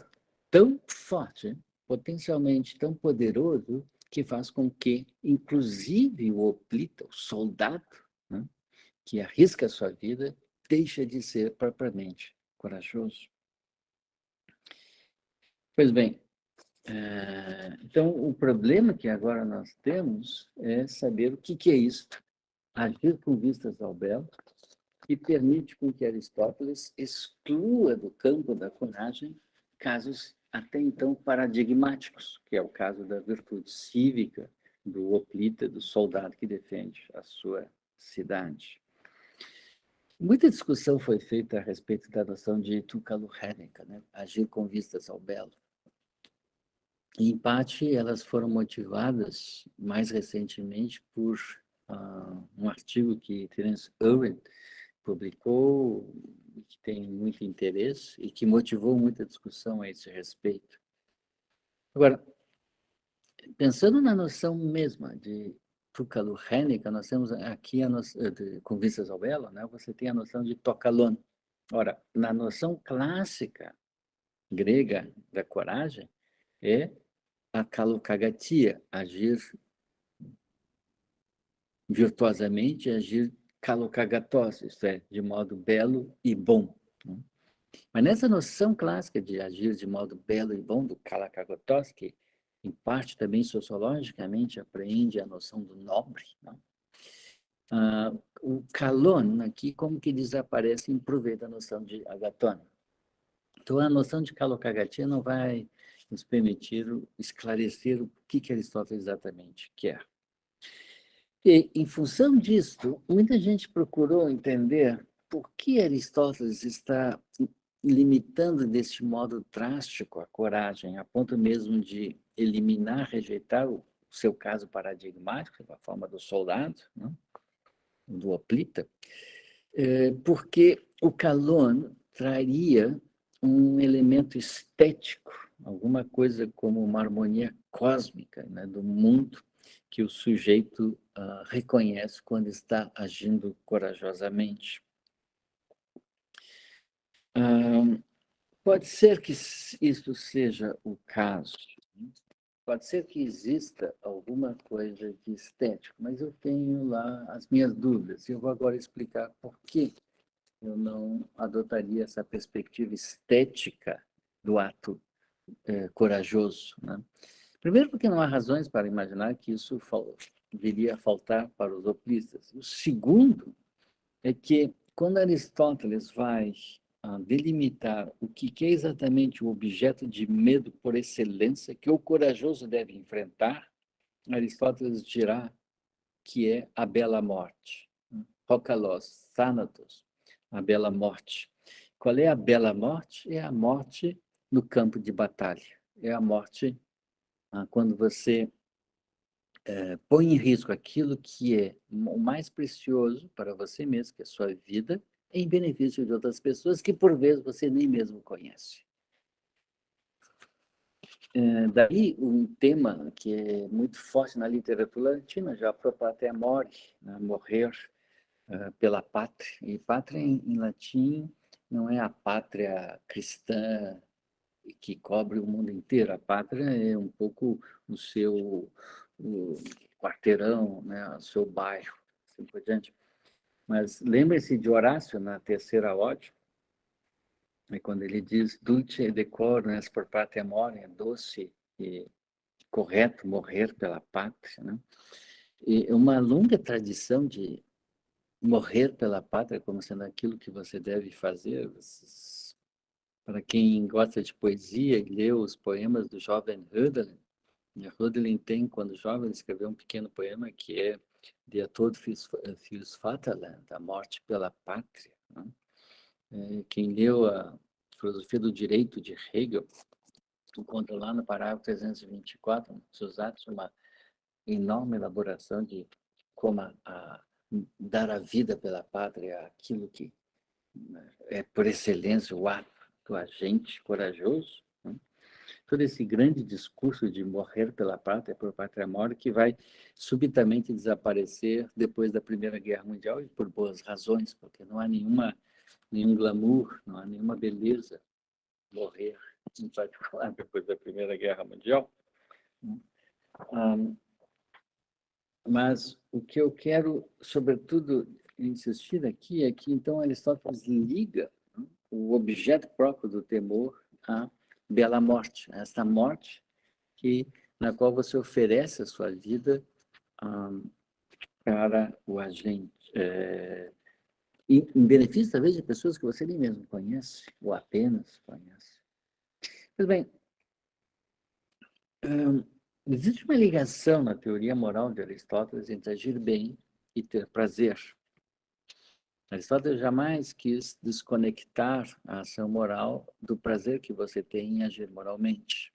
tão forte, potencialmente tão poderoso, que faz com que, inclusive, o hoplita, o soldado, né, que arrisca a sua vida, deixa de ser propriamente corajoso. Pois bem, então o problema que agora nós temos é saber o que é isso, agir com vistas ao belo, que permite com que Aristóteles exclua do campo da coragem casos até então paradigmáticos, que é o caso da virtude cívica, do hoplita, do soldado que defende a sua cidade. Muita discussão foi feita a respeito da noção de tukalu heneca, né? Agir com vistas ao belo. Em parte, elas foram motivadas mais recentemente por um artigo que Terence Owen publicou, que tem muito interesse e que motivou muita discussão a esse respeito. Agora, pensando na noção mesma de tukalu heneca, nós temos aqui a noção, com vistas ao belo, né? Você tem a noção de tokalon. Ora, na noção clássica grega da coragem, é a kalokagatia, agir virtuosamente, agir kalokagatos, isto é, de modo belo e bom. Mas nessa noção clássica de agir de modo belo e bom, do kalokagatos, que em parte também sociologicamente apreende a noção do nobre, né? O kalon aqui como que desaparece em proveito da noção de agaton. Então a noção de kalokagatia não vai nos permitir esclarecer o que Aristóteles exatamente quer. E, em função disso, muita gente procurou entender por que Aristóteles está limitando deste modo drástico a coragem, a ponto mesmo de eliminar, rejeitar o seu caso paradigmático, da forma do soldado, né? Do hoplita, porque o kalon traria um elemento estético, alguma coisa como uma harmonia cósmica, né, do mundo que o sujeito reconhece quando está agindo corajosamente. Pode ser que isso seja o caso, pode ser que exista alguma coisa de estético, mas eu tenho lá as minhas dúvidas. Eu vou agora explicar por que eu não adotaria essa perspectiva estética do ato corajoso, né? Primeiro, porque não há razões para imaginar que isso viria a faltar para os hoplistas. O segundo é que, quando Aristóteles vai delimitar o que é exatamente o objeto de medo por excelência que o corajoso deve enfrentar, Aristóteles dirá que é a bela morte. Hokalos, Thanatos, a bela morte. Qual é a bela morte? É a morte no campo de batalha. É a morte quando você põe em risco aquilo que é o mais precioso para você mesmo, que é a sua vida, em benefício de outras pessoas que, por vezes, você nem mesmo conhece. Daí, um tema que é muito forte na literatura latina, já pro patria mori, né? Morrer pela pátria. E pátria, em latim, não é a pátria cristã que cobre o mundo inteiro. A pátria é um pouco o seu quarteirão, né? O seu bairro, assim por diante. Mas lembre-se de Horácio, na terceira ode, quando ele diz dulce decorum est per patria mori, é doce e correto morrer pela pátria, né? E uma longa tradição de morrer pela pátria como sendo aquilo que você deve fazer. Para quem gosta de poesia e leu os poemas do jovem Hölderlin, Hölderlin tem, quando jovem, ele escreveu um pequeno poema que é Der Tod fürs Vaterland, a morte pela pátria, né? Quem leu a Filosofia do Direito de Hegel encontra lá no parágrafo 324, nos atos, uma enorme elaboração de como dar a vida pela pátria, aquilo que é por excelência o ato do agente corajoso, né? Todo esse grande discurso de morrer pela pátria, por pátria mori, que vai subitamente desaparecer depois da Primeira Guerra Mundial, e por boas razões, porque não há nenhum glamour, não há nenhuma beleza morrer, em particular depois da Primeira Guerra Mundial. Mas o que eu quero, sobretudo, insistir aqui é que, então, Aristóteles liga o objeto próprio do temor à bela morte, essa morte na qual você oferece a sua vida para o agente, em benefício, talvez, de pessoas que você nem mesmo conhece, ou apenas conhece. Pois bem, existe uma ligação na teoria moral de Aristóteles entre agir bem e ter prazer. Aristóteles jamais quis desconectar a ação moral do prazer que você tem em agir moralmente.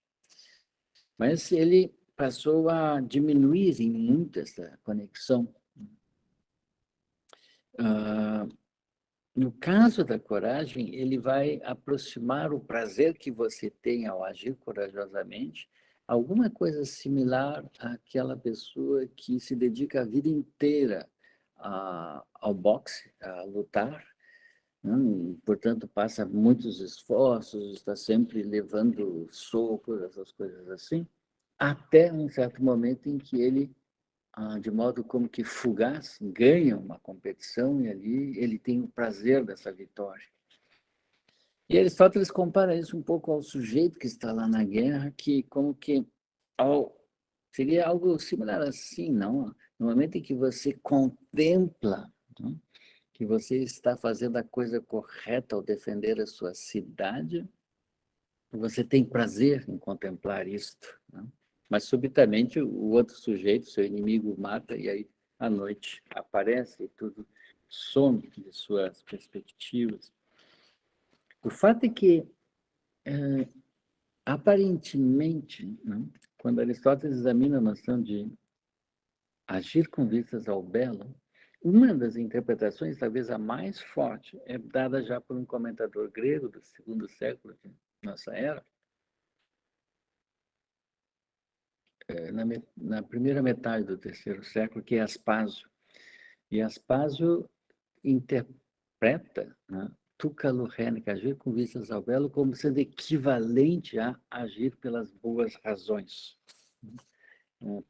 Mas ele passou a diminuir em muito essa conexão. No caso da coragem, ele vai aproximar o prazer que você tem ao agir corajosamente, alguma coisa similar àquela pessoa que se dedica a vida inteira ao boxe, a lutar, né? Portanto, passa muitos esforços, está sempre levando socos, essas coisas assim. até um certo momento em que ele, de modo como que fugaz, ganha uma competição e ali ele tem o prazer dessa vitória. E Aristóteles compara isso um pouco ao sujeito que está lá na guerra, que como que seria algo similar assim, não? No momento em que você contempla, não? Que você está fazendo a coisa correta ao defender a sua cidade, você tem prazer em contemplar isto, não? Mas subitamente o outro sujeito, seu inimigo, o mata e aí à noite aparece e tudo some de suas perspectivas. O fato é que aparentemente, não? Quando Aristóteles examina a noção de agir com vistas ao belo, uma das interpretações, talvez a mais forte, é dada já por um comentador grego do segundo século de nossa era, na primeira metade do terceiro século, que é Aspásio. E Aspásio interpreta, né, tu calurrênica, agir com vistas ao belo, como sendo equivalente a agir pelas boas razões.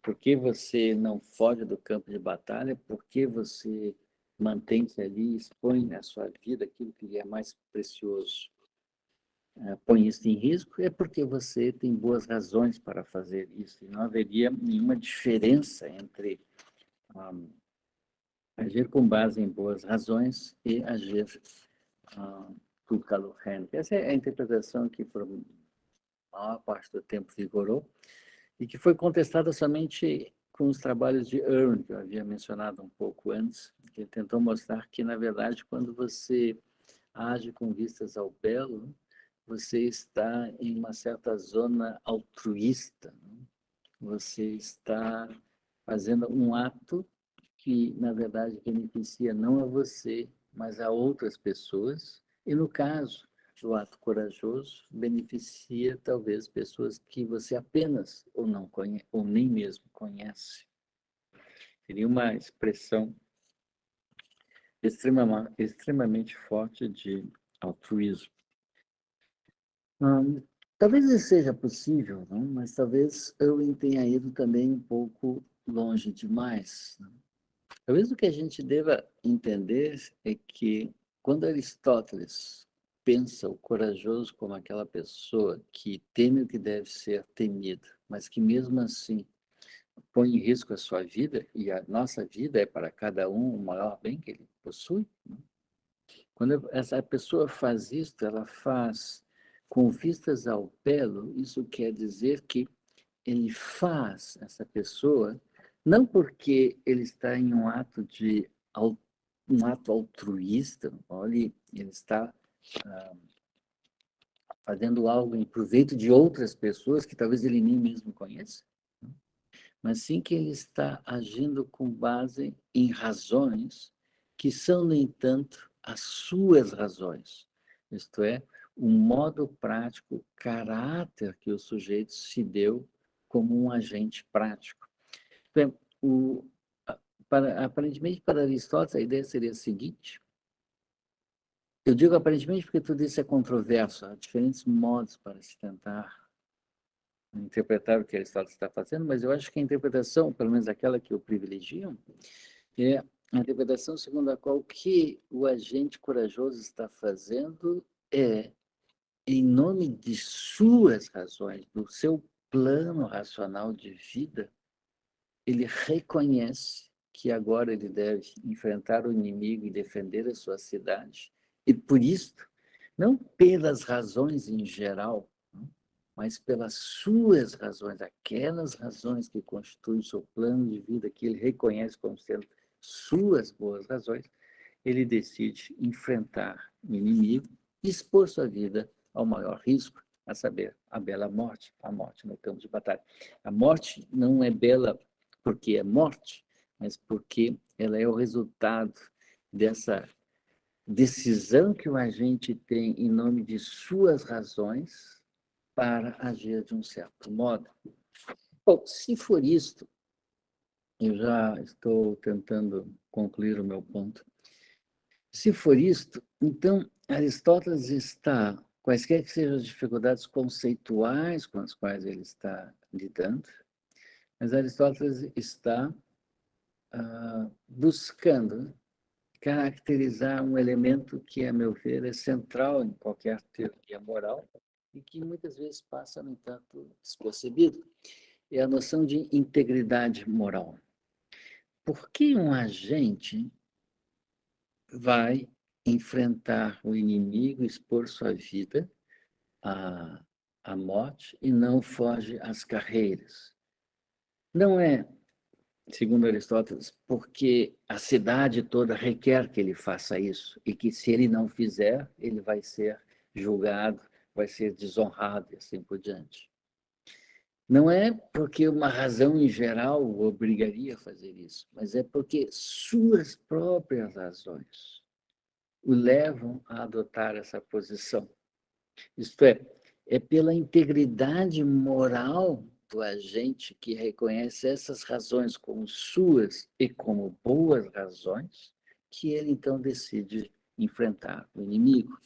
Por que você não foge do campo de batalha? Por que você mantém-se ali, expõe a sua vida, aquilo que lhe é mais precioso? Põe isso em risco, é porque você tem boas razões para fazer isso. E não haveria nenhuma diferença entre agir com base em boas razões e agir por calorrênico. Essa é a interpretação que, por maior parte do tempo, vigorou e que foi contestada somente com os trabalhos de Earle, que eu havia mencionado um pouco antes, que tentou mostrar que, na verdade, quando você age com vistas ao belo, você está em uma certa zona altruísta, né? Você está fazendo um ato que, na verdade, beneficia não a você, mas a outras pessoas. E, no caso do ato corajoso, beneficia, talvez, pessoas que você apenas ou não conhece, ou nem mesmo conhece. Seria uma expressão extremamente forte de altruísmo. Talvez isso seja possível, não? Mas talvez eu tenha ido também um pouco longe demais, não? Talvez o que a gente deva entender é que quando Aristóteles pensa o corajoso como aquela pessoa que teme o que deve ser temido, mas que mesmo assim põe em risco a sua vida, e a nossa vida é para cada um o maior bem que ele possui, né? Quando essa pessoa faz isso, ela faz com vistas ao belo, isso quer dizer que ele faz essa pessoa não porque ele está em um ato altruísta, olha, ele está fazendo algo em proveito de outras pessoas que talvez ele nem mesmo conheça, mas sim que ele está agindo com base em razões que são, no entanto, as suas razões. Isto é, o modo prático, o caráter que o sujeito se deu como um agente prático. Bem, aparentemente, para Aristóteles, a ideia seria a seguinte. Eu digo aparentemente porque tudo isso é controverso. Há diferentes modos para se tentar interpretar o que Aristóteles está fazendo, mas eu acho que a interpretação, pelo menos aquela que eu privilegio, é a interpretação segundo a qual o que o agente corajoso está fazendo é, em nome de suas razões, do seu plano racional de vida, ele reconhece que agora ele deve enfrentar o inimigo e defender a sua cidade, e por isso, não pelas razões em geral, mas pelas suas razões, aquelas razões que constituem o seu plano de vida, que ele reconhece como sendo suas boas razões, ele decide enfrentar o inimigo e expor sua vida ao maior risco, a saber, a bela morte, a morte no campo de batalha. A morte não é bela porque é morte, mas porque ela é o resultado dessa decisão que o agente tem em nome de suas razões para agir de um certo modo. Bom, se for isto, eu já estou tentando concluir o meu ponto. Se for isto, então Aristóteles está, quaisquer que sejam as dificuldades conceituais com as quais ele está lidando, mas Aristóteles está buscando caracterizar um elemento que, a meu ver, é central em qualquer teoria moral e que muitas vezes passa, no entanto, despercebido. É a noção de integridade moral. Por que um agente vai enfrentar o inimigo, expor sua vida à morte e não foge às carreiras? Não é, segundo Aristóteles, porque a cidade toda requer que ele faça isso e que, se ele não fizer, ele vai ser julgado, vai ser desonrado e assim por diante. Não é porque uma razão em geral o obrigaria a fazer isso, mas é porque suas próprias razões o levam a adotar essa posição. Isto é pela integridade moral do agente que reconhece essas razões como suas e como boas razões, que ele então decide enfrentar o inimigo.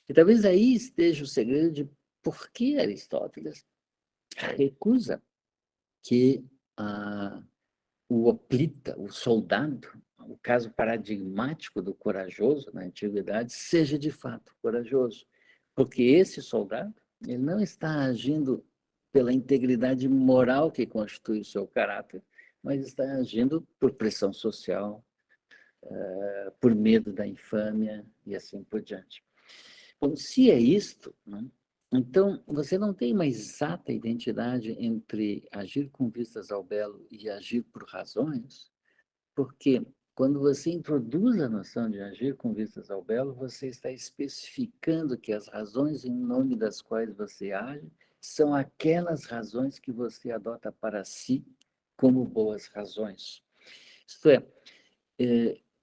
E talvez aí esteja o segredo de por que Aristóteles recusa que o hoplita, o soldado, o caso paradigmático do corajoso na antiguidade, seja de fato corajoso. Porque esse soldado, ele não está agindo pela integridade moral que constitui o seu caráter, mas está agindo por pressão social, por medo da infâmia e assim por diante. Bom, se é isto, né, então você não tem uma exata identidade entre agir com vistas ao belo e agir por razões, porque quando você introduz a noção de agir com vistas ao belo, você está especificando que as razões em nome das quais você age são aquelas razões que você adota para si como boas razões. Isto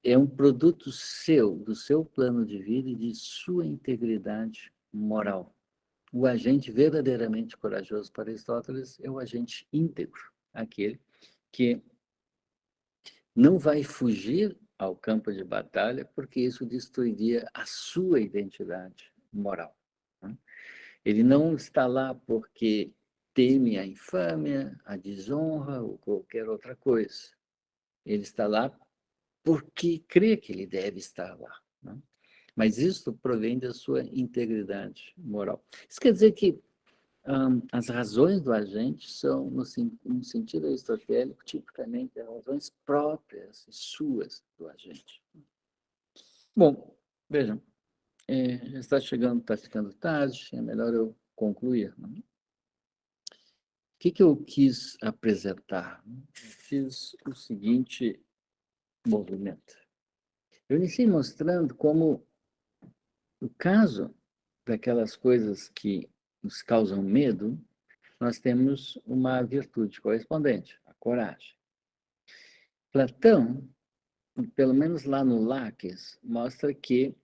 é um produto seu, do seu plano de vida e de sua integridade moral. O agente verdadeiramente corajoso para Aristóteles é o agente íntegro, aquele que não vai fugir ao campo de batalha, porque isso destruiria a sua identidade moral. Ele não está lá porque teme a infâmia, a desonra ou qualquer outra coisa. Ele está lá porque crê que ele deve estar lá. Mas isso provém da sua integridade moral. Isso quer dizer que as razões do agente são, no sentido aristotélico, tipicamente as razões próprias, suas do agente. Bom, vejam, já está ficando tarde, é melhor eu concluir. Não? O que eu quis apresentar? Fiz o seguinte movimento. Eu iniciei mostrando como o caso daquelas coisas que nos causam medo, nós temos uma virtude correspondente, a coragem. Platão, pelo menos lá no Laques, mostra que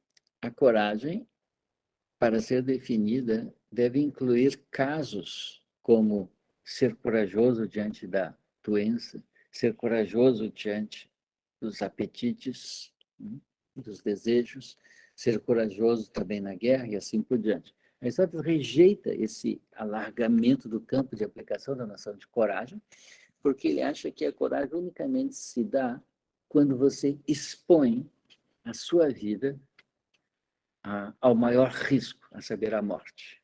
a coragem, para ser definida, deve incluir casos como ser corajoso diante da doença, ser corajoso diante dos apetites, dos desejos, ser corajoso também na guerra e assim por diante. Aristóteles rejeita esse alargamento do campo de aplicação da noção de coragem, porque ele acha que a coragem unicamente se dá quando você expõe a sua vida ao maior risco, a saber, a morte.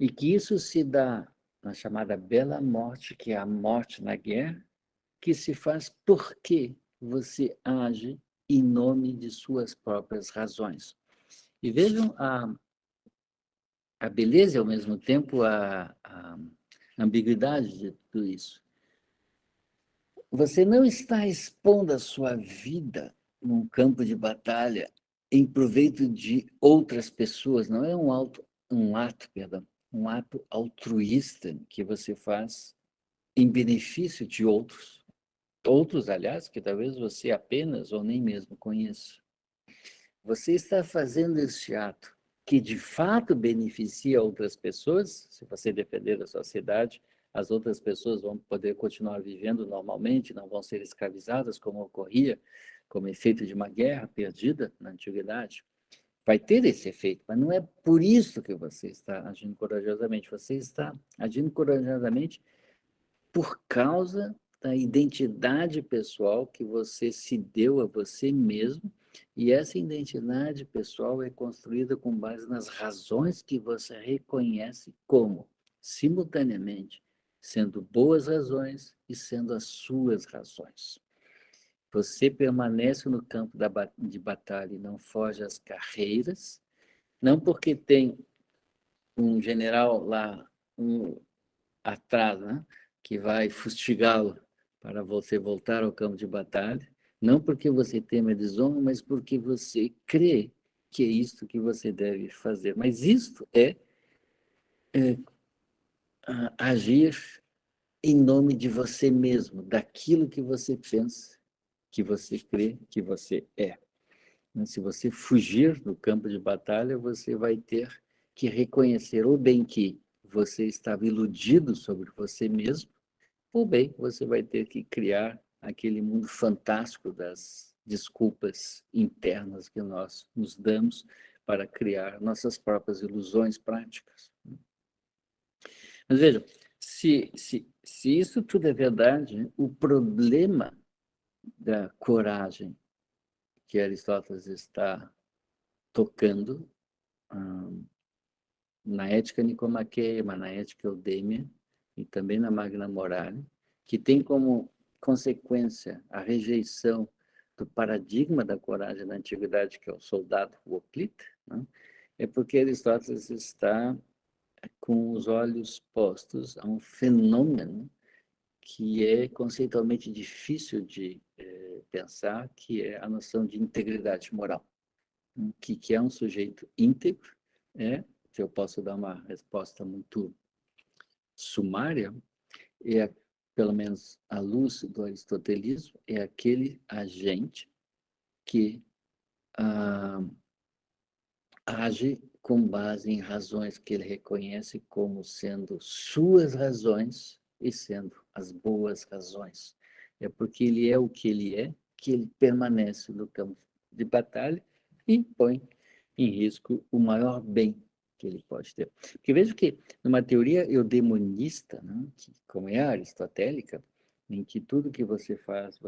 E que isso se dá na chamada bela morte, que é a morte na guerra, que se faz porque você age em nome de suas próprias razões. E vejam a beleza e, ao mesmo tempo, a ambiguidade de tudo isso. Você não está expondo a sua vida num campo de batalha em proveito de outras pessoas, não é um ato altruísta que você faz em benefício de outros. Outros, aliás, que talvez você apenas ou nem mesmo conheça. Você está fazendo esse ato que de fato beneficia outras pessoas, se você defender a sua cidade, as outras pessoas vão poder continuar vivendo normalmente, não vão ser escravizadas, como ocorria como efeito de uma guerra perdida na antiguidade. vai ter esse efeito, mas não é por isso que você está agindo corajosamente. Você está agindo corajosamente por causa da identidade pessoal que você se deu a você mesmo, e essa identidade pessoal é construída com base nas razões que você reconhece como, simultaneamente, sendo boas razões e sendo as suas razões. Você permanece no campo de batalha e não foge às carreiras, não porque tem um general lá, atrás, né, que vai fustigá-lo para você voltar ao campo de batalha, não porque você teme a desonra, mas porque você crê que é isto que você deve fazer. Mas isto é agir em nome de você mesmo, daquilo que você pensa, que você crê, que você é. Se você fugir do campo de batalha, você vai ter que reconhecer ou bem que você estava iludido sobre você mesmo, ou bem, você vai ter que criar aquele mundo fantástico das desculpas internas que nós nos damos para criar nossas próprias ilusões práticas. Mas veja, se isso tudo é verdade, o problema da coragem que Aristóteles está tocando na Ética Nicomaqueia, mas na Ética Eudêmia e também na Magna Morale, que tem como consequência a rejeição do paradigma da coragem na antiguidade, que é o soldado, o hoplita, né? É porque Aristóteles está com os olhos postos a um fenômeno que é conceitualmente difícil de pensar, que é a noção de integridade moral. O que é um sujeito íntegro? Se eu posso dar uma resposta muito sumária, é, pelo menos à luz do aristotelismo, é aquele agente que ah, age com base em razões que ele reconhece como sendo suas razões e sendo as boas razões. É porque ele é o que ele permanece no campo de batalha e põe em risco o maior bem que ele pode ter. Porque veja que, numa teoria eudemonista, né, como é a aristotélica, em que tudo que você faz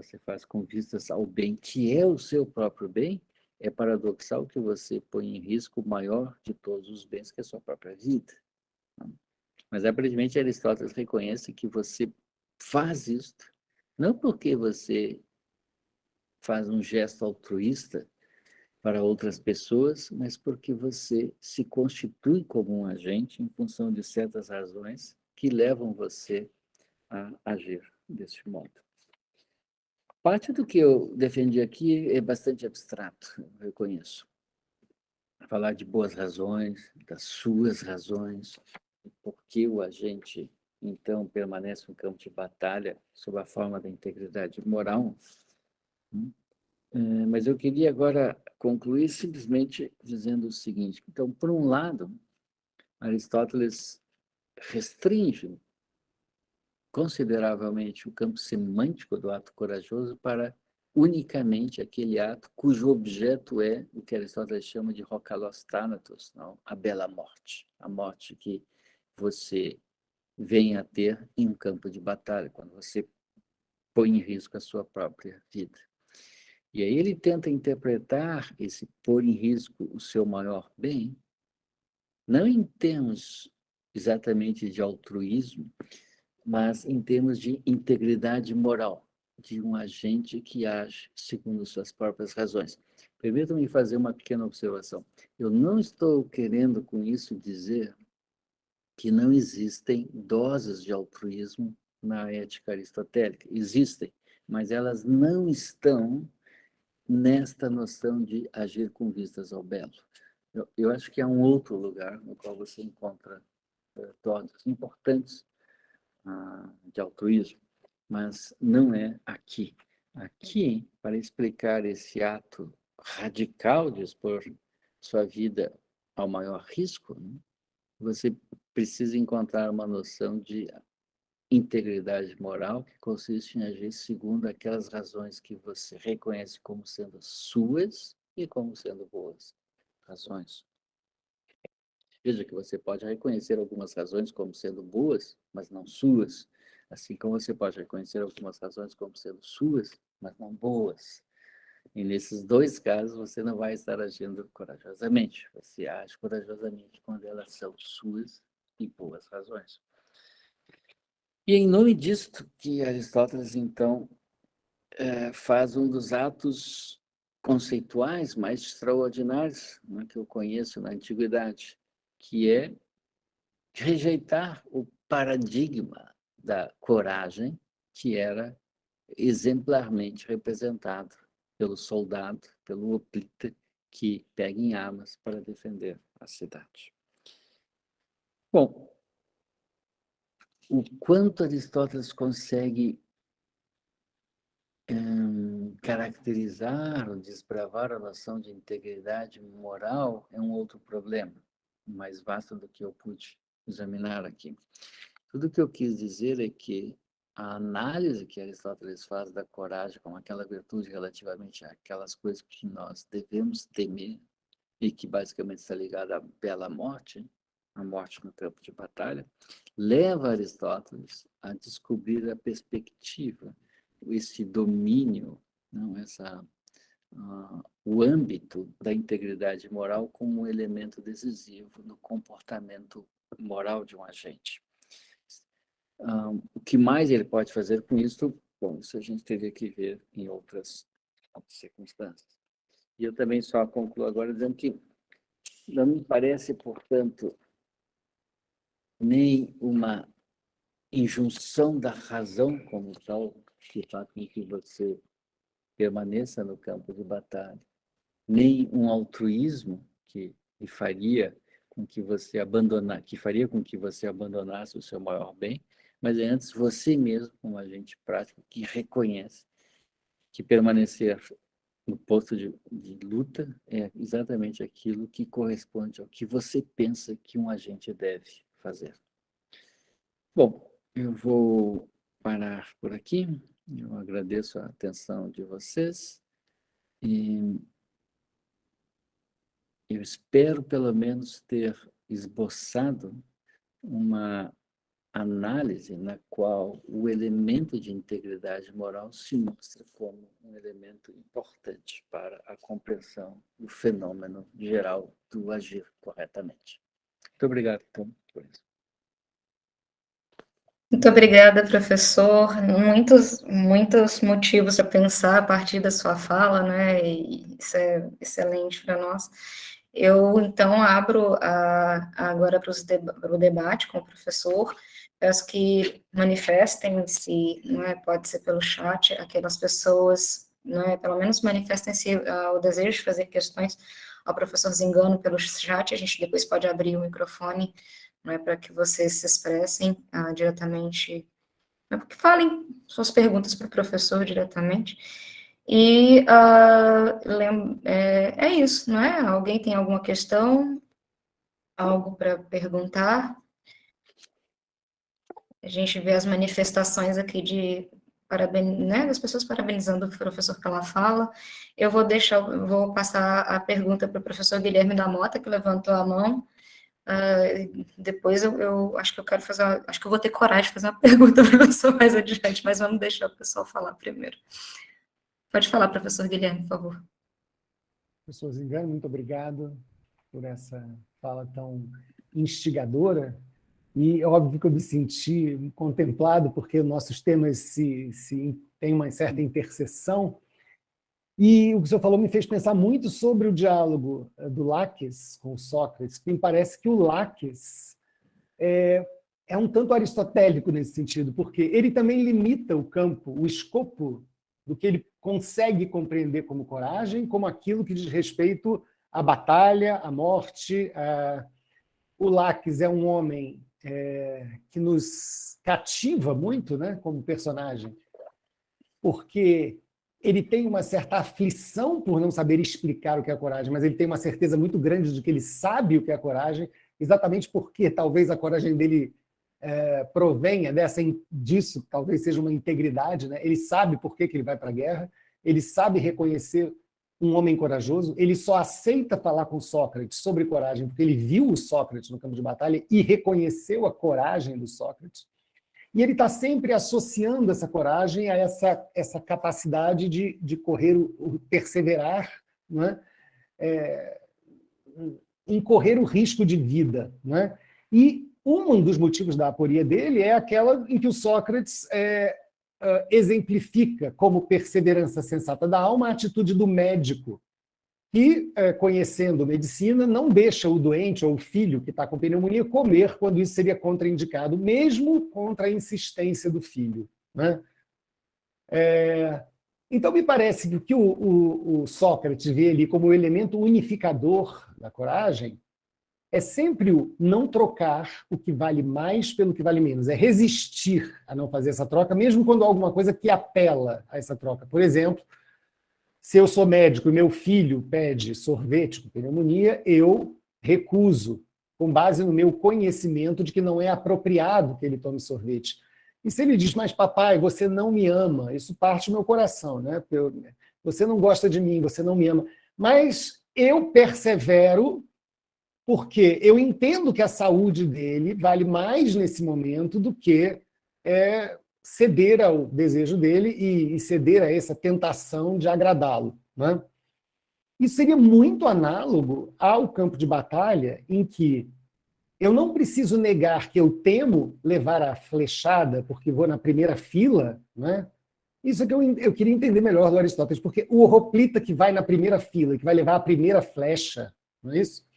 com vistas ao bem, que é o seu próprio bem, é paradoxal que você põe em risco o maior de todos os bens, que é a sua própria vida. Mas, aparentemente, Aristóteles reconhece que você faz isto, não porque você faz um gesto altruísta para outras pessoas, mas porque você se constitui como um agente em função de certas razões que levam você a agir deste modo. Parte do que eu defendi aqui é bastante abstrato, eu reconheço. Falar de boas razões, das suas razões, por que o agente, então, permanece no campo de batalha sob a forma da integridade moral. Mas eu queria agora concluir simplesmente dizendo o seguinte. Então, por um lado, Aristóteles restringe consideravelmente o campo semântico do ato corajoso para unicamente aquele ato cujo objeto é o que Aristóteles chama de hokalos thanatos, não? A bela morte, a morte que você vem a ter em um campo de batalha, quando você põe em risco a sua própria vida. E aí ele tenta interpretar esse pôr em risco o seu maior bem, não em termos exatamente de altruísmo, mas em termos de integridade moral de um agente que age segundo suas próprias razões. Permitam-me fazer uma pequena observação. Eu não estou querendo com isso dizer que não existem doses de altruísmo na ética aristotélica. Existem, mas elas não estão nesta noção de agir com vistas ao belo. Eu acho que há um outro lugar no qual você encontra doses importantes de altruísmo, mas não é aqui. Aqui, para explicar esse ato radical de expor sua vida ao maior risco, né, você precisa encontrar uma noção de integridade moral que consiste em agir segundo aquelas razões que você reconhece como sendo suas e como sendo boas razões. Veja que você pode reconhecer algumas razões como sendo boas, mas não suas, assim como você pode reconhecer algumas razões como sendo suas, mas não boas. E nesses dois casos, você não vai estar agindo corajosamente. Você age corajosamente quando elas são suas e boas razões. E em nome disto que Aristóteles, então, faz um dos atos conceituais mais extraordinários, né, que eu conheço na antiguidade, que é rejeitar o paradigma da coragem que era exemplarmente representado pelo soldado, pelo hoplita, que pega em armas para defender a cidade. Bom, o quanto Aristóteles consegue caracterizar ou desbravar a noção de integridade moral é um outro problema, mais vasto do que eu pude examinar aqui. Tudo o que eu quis dizer é que a análise que Aristóteles faz da coragem como aquela virtude relativamente àquelas coisas que nós devemos temer e que basicamente está ligada à bela morte, a morte no campo de batalha, leva Aristóteles a descobrir a perspectiva, esse domínio, não, o âmbito da integridade moral como um elemento decisivo no comportamento moral de um agente. O que mais ele pode fazer com isso? Bom, isso a gente teria que ver em outras circunstâncias. E eu também só concluo agora dizendo que não me parece, portanto, nem uma injunção da razão como tal, que faz com que você permaneça no campo de batalha, nem um altruísmo que faria com que você abandonasse o seu maior bem, mas é antes você mesmo, como agente prático, que reconhece que permanecer no posto de luta é exatamente aquilo que corresponde ao que você pensa que um agente deve fazer. Bom, eu vou parar por aqui. Eu agradeço a atenção de vocês e eu espero, pelo menos, ter esboçado uma análise na qual o elemento de integridade moral se mostra como um elemento importante para a compreensão do fenômeno geral do agir corretamente. Muito obrigado, então, por isso. Muito obrigada, professor. Muitos motivos a pensar a partir da sua fala, né? E isso é excelente para nós. Eu, então, abro agora para o debate com o professor. Peço que manifestem-se, não é? Pode ser pelo chat, aquelas pessoas, não é? Pelo menos manifestem-se o desejo de fazer questões ao professor Zingano pelo chat. A gente depois pode abrir o microfone, não é, para que vocês se expressem diretamente, que falem suas perguntas para o professor diretamente. E é isso, não é? Alguém tem alguma questão? Algo para perguntar? A gente vê as manifestações aqui né, das pessoas parabenizando o professor pela fala. Eu vou passar a pergunta para o professor Guilherme da Mota, que levantou a mão. Depois eu acho que eu quero fazer, acho que eu vou ter coragem de fazer uma pergunta para o professor mais adiante, mas vamos deixar o pessoal falar primeiro. Pode falar, professor Guilherme, por favor. Professor Zingano, muito obrigado por essa fala tão instigadora. E é óbvio que eu me senti contemplado, porque nossos temas têm uma certa interseção. E o que o senhor falou me fez pensar muito sobre o diálogo do Laques com Sócrates, que me parece que o Laques é um tanto aristotélico nesse sentido, porque ele também limita o campo, o escopo do que ele consegue compreender como coragem, como aquilo que diz respeito à batalha, à morte. O Laques é um homem que nos cativa muito, né, como personagem, porque ele tem uma certa aflição por não saber explicar o que é coragem, mas ele tem uma certeza muito grande de que ele sabe o que é coragem, exatamente porque talvez a coragem dele provenha disso, talvez seja uma integridade, né? Ele sabe por que ele vai para a guerra, ele sabe reconhecer um homem corajoso, ele só aceita falar com Sócrates sobre coragem porque ele viu o Sócrates no campo de batalha e reconheceu a coragem do Sócrates. E ele está sempre associando essa coragem a essa capacidade de correr, perseverar, não é? Em correr o risco de vida. Não é? E um dos motivos da aporia dele é aquela em que o Sócrates exemplifica como perseverança sensata da alma a atitude do médico, que, conhecendo medicina, não deixa o doente ou o filho que está com pneumonia comer quando isso seria contraindicado, mesmo contra a insistência do filho. Né? Então, me parece que o que o Sócrates vê ali como o elemento unificador da coragem é sempre o não trocar o que vale mais pelo que vale menos, é resistir a não fazer essa troca, mesmo quando há alguma coisa que apela a essa troca. Por exemplo, se eu sou médico e meu filho pede sorvete com pneumonia, eu recuso, com base no meu conhecimento de que não é apropriado que ele tome sorvete. E se ele diz, mas papai, você não me ama, isso parte do meu coração, né? Você não gosta de mim, você não me ama. Mas eu persevero porque eu entendo que a saúde dele vale mais nesse momento do que ceder ao desejo dele e ceder a essa tentação de agradá-lo. Né? Isso seria muito análogo ao campo de batalha, em que eu não preciso negar que eu temo levar a flechada porque vou na primeira fila. Né? Isso é que eu queria entender melhor do Aristóteles, porque o hoplita que vai na primeira fila, que vai levar a primeira flecha, não é isso?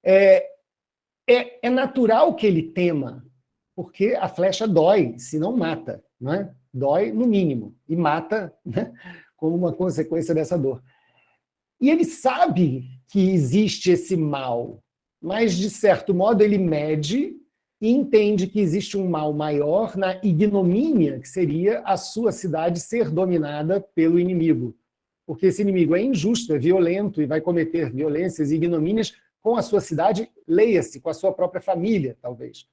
É natural que ele tema, porque a flecha dói, se não mata. Não é? Dói no mínimo, e mata, né, como uma consequência dessa dor. E ele sabe que existe esse mal, mas, de certo modo, ele mede e entende que existe um mal maior na ignomínia, que seria a sua cidade ser dominada pelo inimigo. Porque esse inimigo é injusto, é violento e vai cometer violências e ignomínias com a sua cidade, leia-se, com a sua própria família, talvez.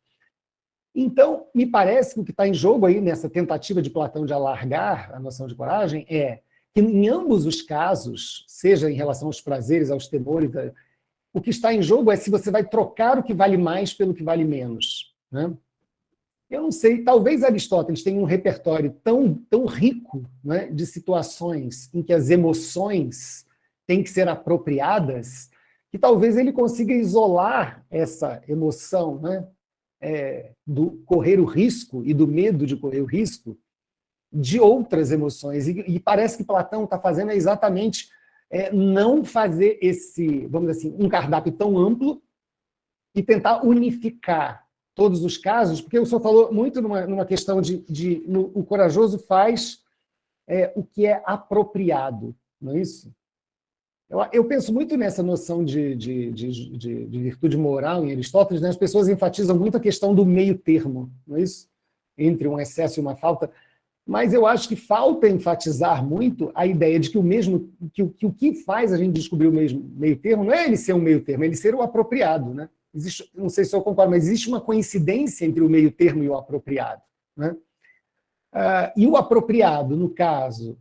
Então, me parece que o que está em jogo aí nessa tentativa de Platão de alargar a noção de coragem é que, em ambos os casos, seja em relação aos prazeres, aos temores, o que está em jogo é se você vai trocar o que vale mais pelo que vale menos. Né? Eu não sei, talvez Aristóteles tenha um repertório tão rico, né, de situações em que as emoções têm que ser apropriadas, que talvez ele consiga isolar essa emoção, né, do correr o risco e do medo de correr o risco de outras emoções. E parece que Platão está fazendo exatamente não fazer esse, vamos dizer assim, um cardápio tão amplo e tentar unificar todos os casos, porque o senhor falou muito numa questão o corajoso faz o que é apropriado, não é isso? Eu penso muito nessa noção de virtude moral em Aristóteles, né? As pessoas enfatizam muito a questão do meio termo, não é isso? Entre um excesso e uma falta, mas eu acho que falta enfatizar muito a ideia de que o que faz a gente descobrir o meio termo não é ele ser um meio termo, é ele ser o apropriado, né? Existe, não sei se eu concordo, mas existe uma coincidência entre o meio termo e o apropriado. Né? E o apropriado, no caso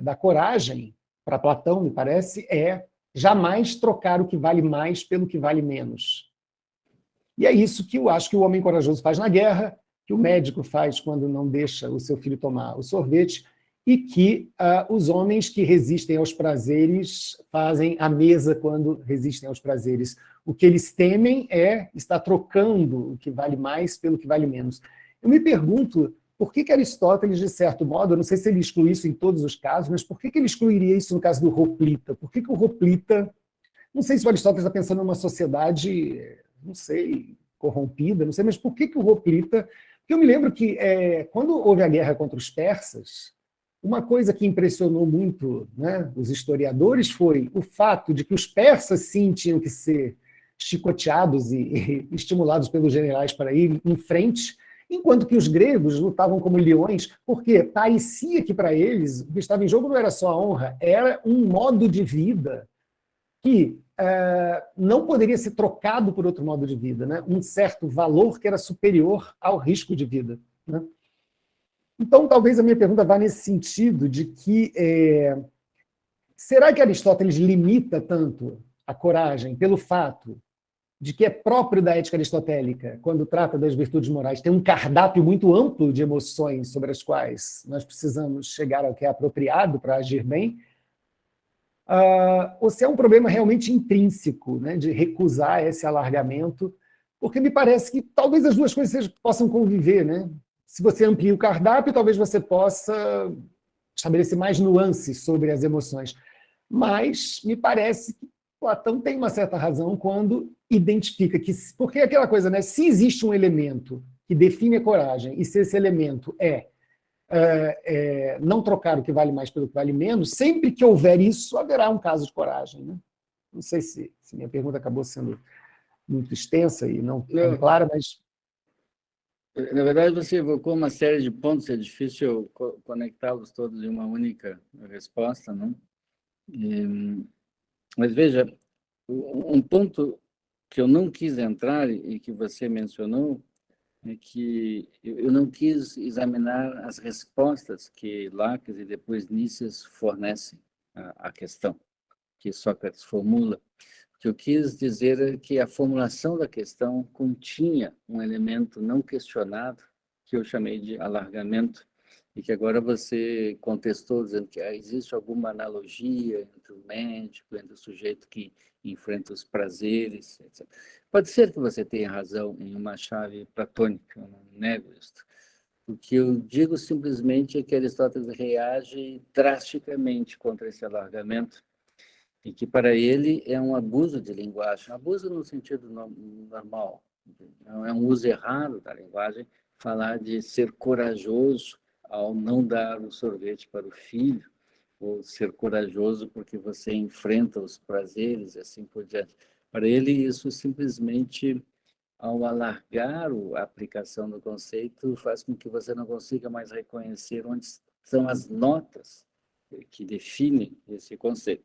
da coragem, para Platão, me parece, é jamais trocar o que vale mais pelo que vale menos. E é isso que eu acho que o homem corajoso faz na guerra, que o médico faz quando não deixa o seu filho tomar o sorvete, e que os homens que resistem aos prazeres fazem à mesa quando resistem aos prazeres. O que eles temem é estar trocando o que vale mais pelo que vale menos. Eu me pergunto por que Aristóteles, de certo modo, eu não sei se ele exclui isso em todos os casos, mas por que ele excluiria isso no caso do hoplita? Por que o hoplita... Não sei se o Aristóteles está pensando numa sociedade, não sei, corrompida, não sei, mas por que o hoplita... Porque eu me lembro que quando houve a guerra contra os persas, uma coisa que impressionou muito, né, os historiadores foi o fato de que os persas, sim, tinham que ser chicoteados e estimulados pelos generais para ir em frente, enquanto que os gregos lutavam como leões, porque parecia que para eles o que estava em jogo não era só a honra, era um modo de vida que não poderia ser trocado por outro modo de vida, né? Um certo valor que era superior ao risco de vida. Né? Então, talvez a minha pergunta vá nesse sentido de que será que Aristóteles limita tanto a coragem pelo fato de que é próprio da ética aristotélica, quando trata das virtudes morais, tem um cardápio muito amplo de emoções sobre as quais nós precisamos chegar ao que é apropriado para agir bem, ou se é um problema realmente intrínseco, né, de recusar esse alargamento, porque me parece que talvez as duas coisas possam conviver. Né? Se você amplia o cardápio, talvez você possa estabelecer mais nuances sobre as emoções. Mas me parece que Platão tem uma certa razão quando identifica que... Porque é aquela coisa, né? Se existe um elemento que define a coragem, e se esse elemento não trocar o que vale mais pelo que vale menos, sempre que houver isso, haverá um caso de coragem. Né? Não sei se minha pergunta acabou sendo muito extensa e não tão clara, mas... Na verdade, você evocou uma série de pontos, é difícil conectá-los todos em uma única resposta, não? Mas veja, um ponto que eu não quis entrar e que você mencionou é que eu não quis examinar as respostas que Lacas e depois Nietzsche fornecem à questão que Sócrates formula. O que eu quis dizer é que a formulação da questão continha um elemento não questionado, que eu chamei de alargamento, e que agora você contestou, dizendo que existe alguma analogia entre o médico, entre o sujeito que enfrenta os prazeres, etc. Pode ser que você tenha razão em uma chave platônica, eu não nego isso. O que eu digo simplesmente é que Aristóteles reage drasticamente contra esse alargamento, e que para ele é um abuso de linguagem, abuso no sentido normal, não é um uso errado da linguagem falar de ser corajoso ao não dar o sorvete para o filho, ou ser corajoso porque você enfrenta os prazeres e assim por diante. Para ele, isso simplesmente, ao alargar a aplicação do conceito, faz com que você não consiga mais reconhecer onde são as notas que definem esse conceito.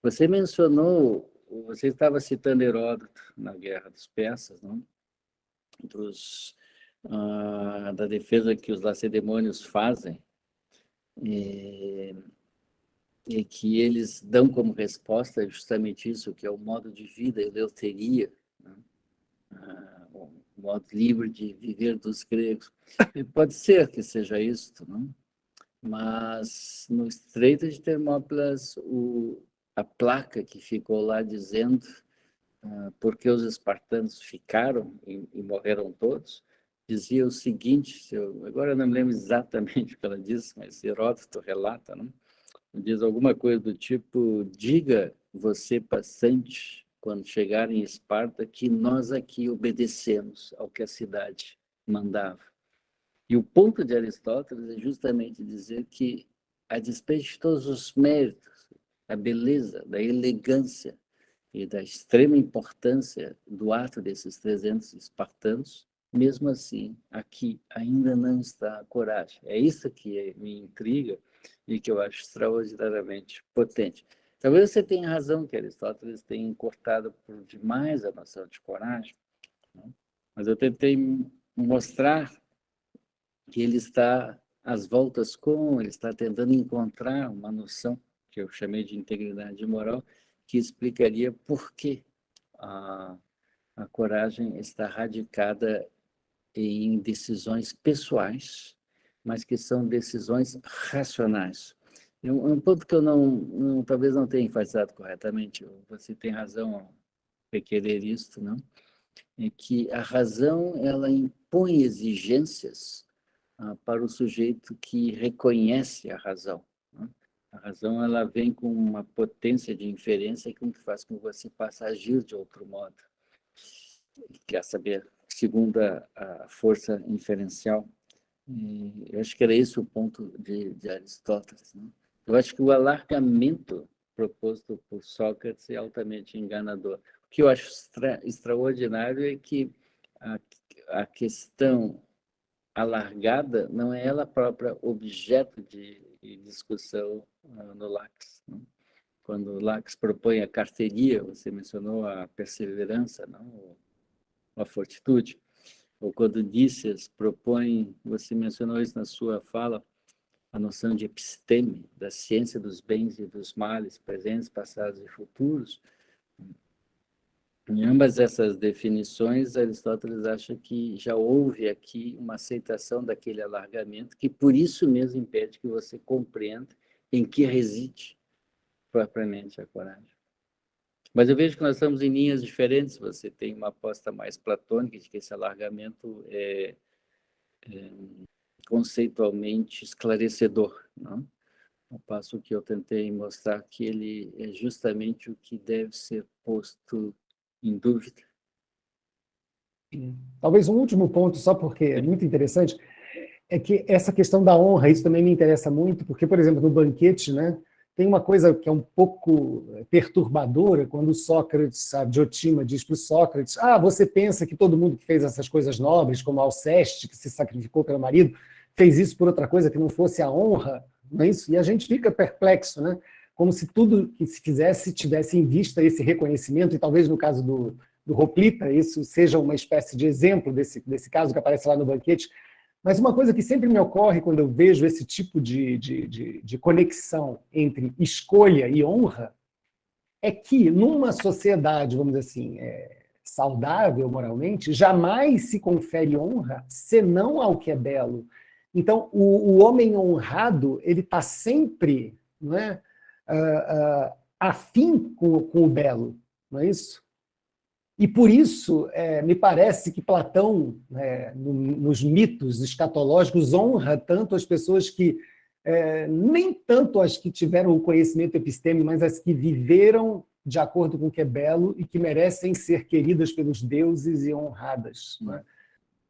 Você mencionou, você estava citando Heródoto na Guerra dos Persas, não? Da defesa que os lacedemônios fazem, e que eles dão como resposta justamente isso, que é o modo de vida, a eleuteria, né? O modo livre de viver dos gregos. E pode ser que seja isso, não? Mas no Estreito de Termópilas, a placa que ficou lá dizendo porque os espartanos ficaram e morreram todos, dizia o seguinte, agora eu não me lembro exatamente o que ela disse, mas Heródoto relata, não? Diz alguma coisa do tipo: diga você, passante, quando chegar em Esparta, que nós aqui obedecemos ao que a cidade mandava. E o ponto de Aristóteles é justamente dizer que, a despeito de todos os méritos, da beleza, da elegância e da extrema importância do ato desses 300 espartanos, mesmo assim, aqui ainda não está a coragem. É isso que me intriga e que eu acho extraordinariamente potente. Talvez você tenha razão que Aristóteles tenha cortado por demais a noção de coragem, né? Mas eu tentei mostrar que ele está às voltas com, ele está tentando encontrar uma noção que eu chamei de integridade moral, que explicaria por que a coragem está radicada em decisões pessoais, mas que são decisões racionais. Um ponto que eu talvez não tenha enfatizado corretamente, você tem razão ao requerer isto, não? É que a razão ela impõe exigências para o sujeito que reconhece a razão, né? A razão ela vem com uma potência de inferência que faz com que você passe a agir de outro modo. Quer saber, segundo a força inferencial. E eu acho que era esse o ponto de Aristóteles, né? Eu acho que o alargamento proposto por Sócrates é altamente enganador. O que eu acho extraordinário é que a questão alargada não é ela própria objeto de discussão no Lacas, né? Quando Lacas propõe a carteiria, você mencionou a perseverança, não? A fortitude. Ou quando Díceas propõe, você mencionou isso na sua fala, a noção de episteme, da ciência dos bens e dos males, presentes, passados e futuros. Em ambas essas definições, Aristóteles acha que já houve aqui uma aceitação daquele alargamento, que por isso mesmo impede que você compreenda em que reside propriamente a coragem. Mas eu vejo que nós estamos em linhas diferentes. Você tem uma aposta mais platônica de que esse alargamento é conceitualmente esclarecedor, não? Ao passo que eu tentei mostrar que ele é justamente o que deve ser posto em dúvida. Talvez um último ponto, só porque é muito interessante, é que essa questão da honra, isso também me interessa muito, porque, por exemplo, no banquete, né, tem uma coisa que é um pouco perturbadora, quando Sócrates, a Diotima, diz para o Sócrates: você pensa que todo mundo que fez essas coisas nobres, como Alceste, que se sacrificou pelo marido, fez isso por outra coisa que não fosse a honra? Não é isso? E a gente fica perplexo, né? Como se tudo que se fizesse tivesse em vista esse reconhecimento, e talvez no caso do Hoplita, isso seja uma espécie de exemplo desse caso que aparece lá no banquete. Mas uma coisa que sempre me ocorre quando eu vejo esse tipo de conexão entre escolha e honra é que, numa sociedade, vamos dizer assim, saudável moralmente, jamais se confere honra senão ao que é belo. Então, o homem honrado, ele está sempre, não é, afim com o belo, não é isso? E por isso, me parece que Platão, nos mitos escatológicos, honra tanto as pessoas que, nem tanto as que tiveram o conhecimento epistêmico, mas as que viveram de acordo com o que é belo e que merecem ser queridas pelos deuses e honradas. Né?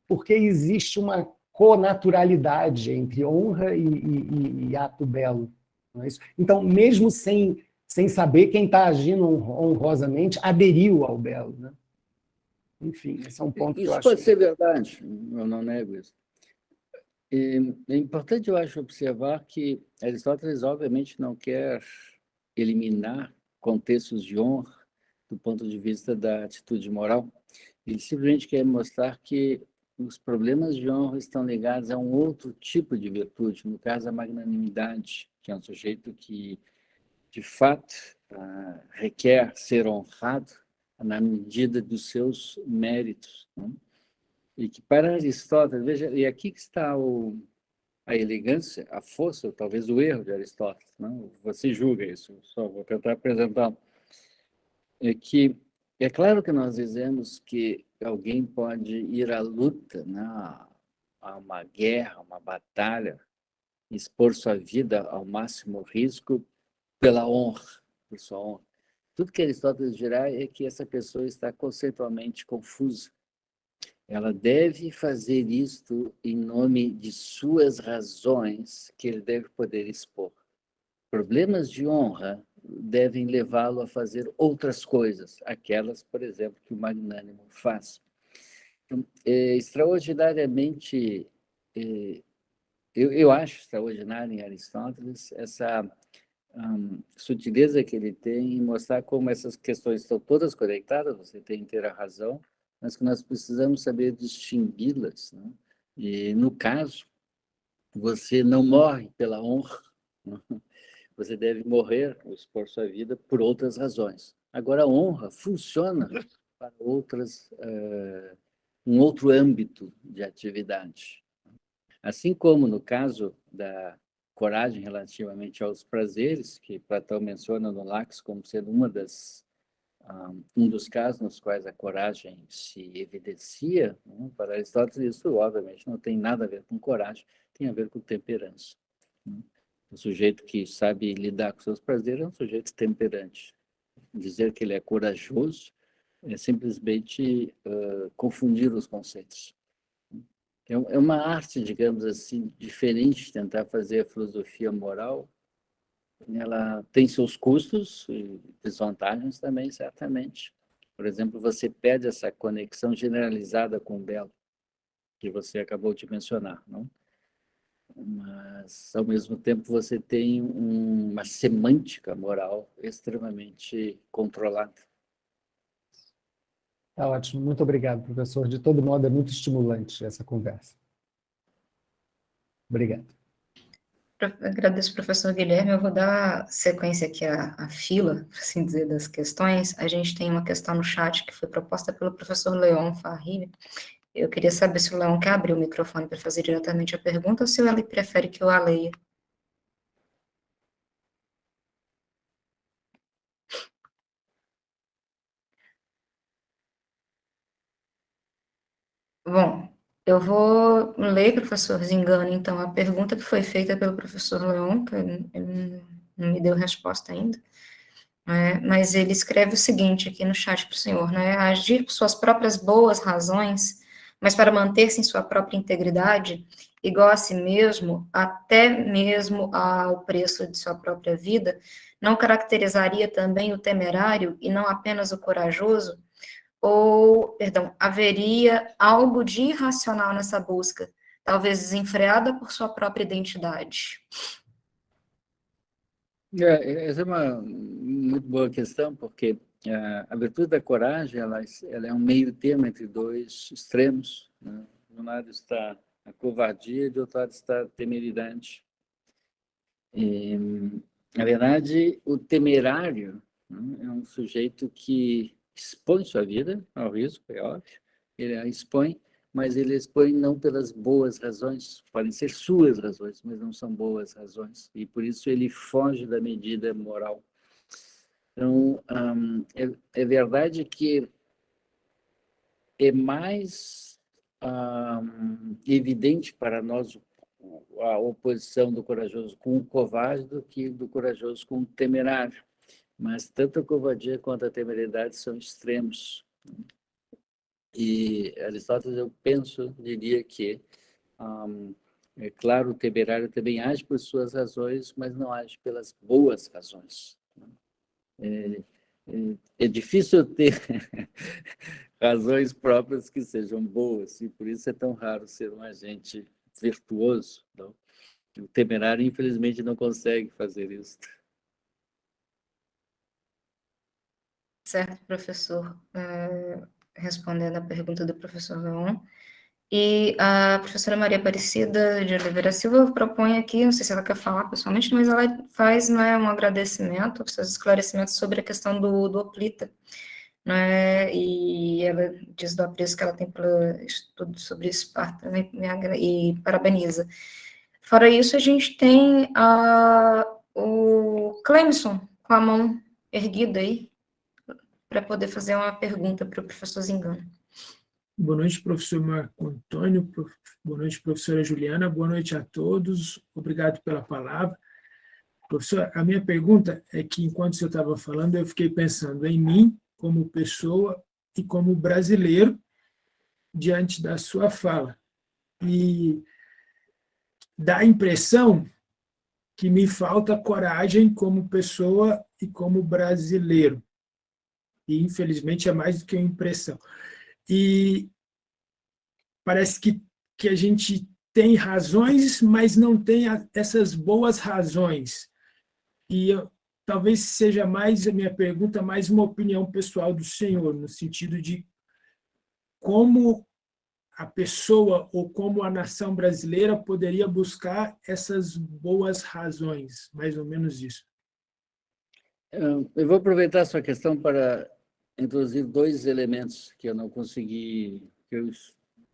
Porque existe uma conaturalidade entre honra e ato belo. Não é isso? Então, mesmo sem saber, quem está agindo honrosamente aderiu ao belo. Né? Enfim, esse é um ponto que eu Isso acho... pode ser verdade, eu não nego isso. É importante, eu acho, observar que Aristóteles, obviamente, não quer eliminar contextos de honra do ponto de vista da atitude moral. Ele simplesmente quer mostrar que os problemas de honra estão ligados a um outro tipo de virtude, no caso, a magnanimidade, que é um sujeito que, de fato, requer ser honrado na medida dos seus méritos. Não? E que, para Aristóteles, veja, e aqui que está a elegância, a força, ou talvez o erro de Aristóteles. Não? Você julga isso, só vou tentar apresentar. É que é claro que nós dizemos que alguém pode ir à luta, né, a uma guerra, uma batalha, expor sua vida ao máximo risco pela honra, por sua honra. Tudo que Aristóteles dirá é que essa pessoa está conceitualmente confusa. Ela deve fazer isto em nome de suas razões que ele deve poder expor. Problemas de honra devem levá-lo a fazer outras coisas, aquelas, por exemplo, que o magnânimo faz. Então, extraordinariamente, eu acho extraordinário em Aristóteles essa sutileza que ele tem em mostrar como essas questões estão todas conectadas, você tem inteira razão, mas que nós precisamos saber distingui-las. Né? E, no caso, você não morre pela honra, né? Você deve morrer, ou expor sua vida, por outras razões. Agora, a honra funciona para um outro âmbito de atividade. Assim como no caso da coragem relativamente aos prazeres, que Platão menciona no Lax como sendo um dos casos nos quais a coragem se evidencia, né? Para Aristóteles, isso obviamente não tem nada a ver com coragem, tem a ver com temperança. Né? O sujeito que sabe lidar com seus prazeres é um sujeito temperante. Dizer que ele é corajoso é simplesmente confundir os conceitos. É uma arte, digamos assim, diferente de tentar fazer a filosofia moral. Ela tem seus custos e desvantagens também, certamente. Por exemplo, você perde essa conexão generalizada com o belo, que você acabou de mencionar, não? Mas, ao mesmo tempo, você tem uma semântica moral extremamente controlada. Tá ótimo, muito obrigado, professor. De todo modo, é muito estimulante essa conversa. Obrigado. Agradeço, professor Guilherme. Eu vou dar sequência aqui à fila, por assim dizer, das questões. A gente tem uma questão no chat que foi proposta pelo professor Leon Farri. Eu queria saber se o Leon quer abrir o microfone para fazer diretamente a pergunta ou se ele prefere que eu a leia. Bom, eu vou ler, professor Zingano, então, a pergunta que foi feita pelo professor Leon, que ele não me deu resposta ainda, mas ele escreve o seguinte aqui no chat para o senhor, né? Agir por suas próprias boas razões, mas para manter-se em sua própria integridade, igual a si mesmo, até mesmo ao preço de sua própria vida, não caracterizaria também o temerário e não apenas o corajoso? Ou, perdão, haveria algo de irracional nessa busca, talvez desenfreada por sua própria identidade? Essa é uma muito boa questão, porque a virtude da coragem ela é um meio termo entre dois extremos, né? De um lado está a covardia e do outro lado está a temeridade. E, na verdade, o temerário, né, é um sujeito que expõe sua vida ao risco, é óbvio, ele a expõe, mas ele expõe não pelas boas razões, podem ser suas razões, mas não são boas razões, e por isso ele foge da medida moral. Então, é verdade que é mais evidente para nós a oposição do corajoso com o covarde do que do corajoso com o temerário. Mas tanto a covardia quanto a temeridade são extremos. E Aristóteles, eu penso, diria que, é claro, o temerário também age por suas razões, mas não age pelas boas razões. É difícil ter razões próprias que sejam boas, e por isso é tão raro ser um agente virtuoso. Não? O temerário, infelizmente, não consegue fazer isso. Certo, professor. Respondendo à pergunta do professor Leon. E a professora Maria Aparecida de Oliveira Silva propõe aqui, não sei se ela quer falar pessoalmente, mas ela faz, né, um agradecimento, seus esclarecimentos sobre a questão do Oplita, né, e ela diz do apreço que ela tem pelo estudo sobre Esparta, né, e parabeniza. Fora isso, a gente tem o Clemson com a mão erguida aí, para poder fazer uma pergunta para o professor Zingano. Boa noite, professor Marco Antônio. Boa noite, professora Juliana. Boa noite a todos. Obrigado pela palavra. Professor, a minha pergunta é que, enquanto o senhor estava falando, eu fiquei pensando em mim, como pessoa e como brasileiro, diante da sua fala. E dá a impressão que me falta coragem como pessoa e como brasileiro. E, infelizmente, é mais do que uma impressão. E parece que a gente tem razões, mas não tem essas boas razões. E talvez seja mais a minha pergunta, mais uma opinião pessoal do senhor, no sentido de como a pessoa ou como a nação brasileira poderia buscar essas boas razões, mais ou menos isso. Eu vou aproveitar a sua questão para introduzir dois elementos que eu não consegui, que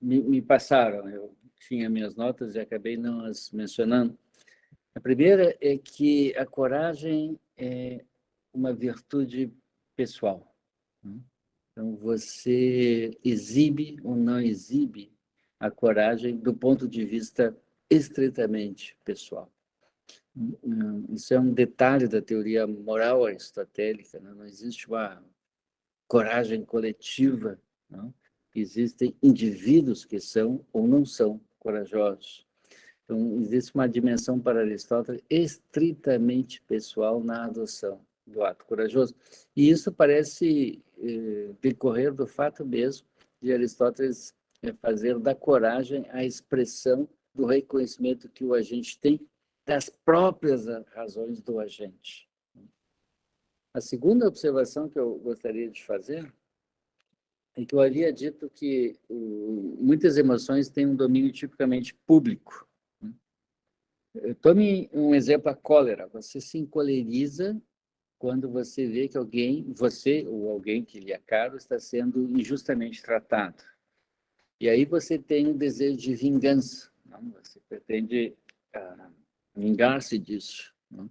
me passaram. Eu tinha minhas notas e acabei não as mencionando. A primeira é que a coragem é uma virtude pessoal. Então, você exibe ou não exibe a coragem do ponto de vista estritamente pessoal. Isso é um detalhe da teoria moral aristotélica, né? Não existe uma coragem coletiva, não? Existem indivíduos que são ou não são corajosos. Então, existe uma dimensão para Aristóteles estritamente pessoal na adoção do ato corajoso. E isso parece decorrer do fato mesmo de Aristóteles fazer da coragem a expressão do reconhecimento que o agente tem das próprias razões do agente. A segunda observação que eu gostaria de fazer é que eu havia dito que muitas emoções têm um domínio tipicamente público. Tome um exemplo, a cólera. Você se encoleriza quando você vê que alguém, você ou alguém que lhe é caro, está sendo injustamente tratado. E aí você tem um desejo de vingança. Não? Você pretende vingar-se disso. Não?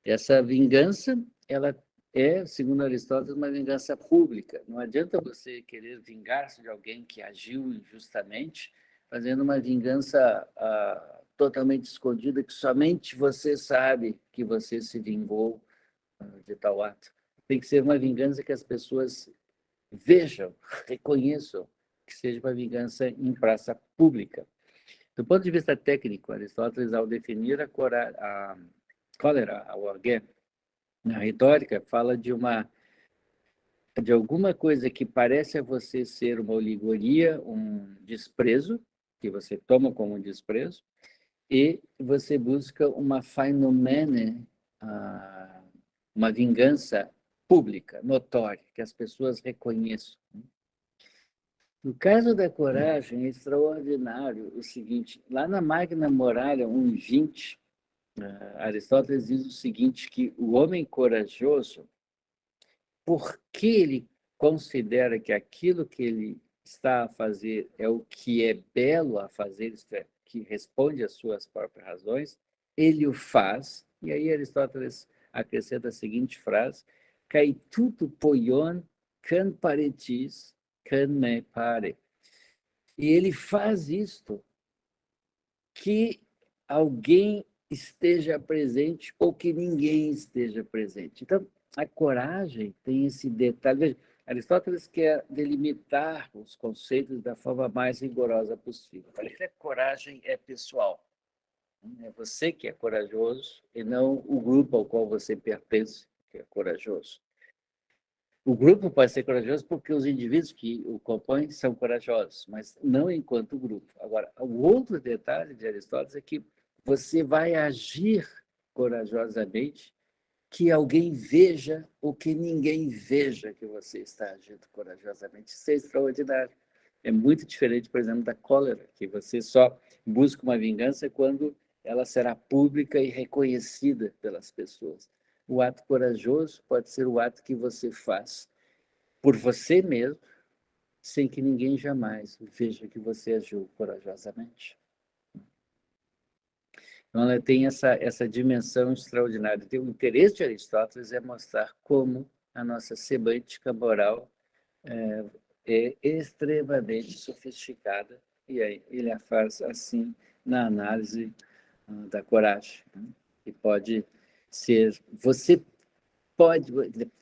Essa vingança, ela é, segundo Aristóteles, uma vingança pública. Não adianta você querer vingar-se de alguém que agiu injustamente, fazendo uma vingança totalmente escondida, que somente você sabe que você se vingou de tal ato. Tem que ser uma vingança que as pessoas vejam, reconheçam, que seja uma vingança em praça pública. Do ponto de vista técnico, Aristóteles, ao definir a cólera, a orgué, na retórica, fala de alguma coisa que parece a você ser uma oligoria, um desprezo, que você toma como um desprezo, e você busca uma phainomene, uma vingança pública, notória, que as pessoas reconheçam. No caso da coragem, é extraordinário o seguinte, lá na Magna Moralia 1:20, Aristóteles diz o seguinte, que o homem corajoso, porque ele considera que aquilo que ele está a fazer é o que é belo a fazer, isto é, que responde às suas próprias razões, ele o faz, e aí Aristóteles acrescenta a seguinte frase, kai tuto poion can paretis can me pare. E ele faz isto que alguém esteja presente ou que ninguém esteja presente. Então, a coragem tem esse detalhe. Veja, Aristóteles quer delimitar os conceitos da forma mais rigorosa possível. Para ele, a coragem é pessoal. É você que é corajoso e não o grupo ao qual você pertence que é corajoso. O grupo pode ser corajoso porque os indivíduos que o compõem são corajosos, mas não enquanto grupo. Agora, o outro detalhe de Aristóteles é que você vai agir corajosamente que alguém veja ou que ninguém veja que você está agindo corajosamente. Isso é extraordinário. É muito diferente, por exemplo, da cólera, que você só busca uma vingança quando ela será pública e reconhecida pelas pessoas. O ato corajoso pode ser o ato que você faz por você mesmo, sem que ninguém jamais veja que você agiu corajosamente. Então, ela tem essa dimensão extraordinária. O interesse de Aristóteles é mostrar como a nossa semântica moral é extremamente sofisticada, e aí ele a faz assim na análise da coragem, né? Que pode ser... Você pode...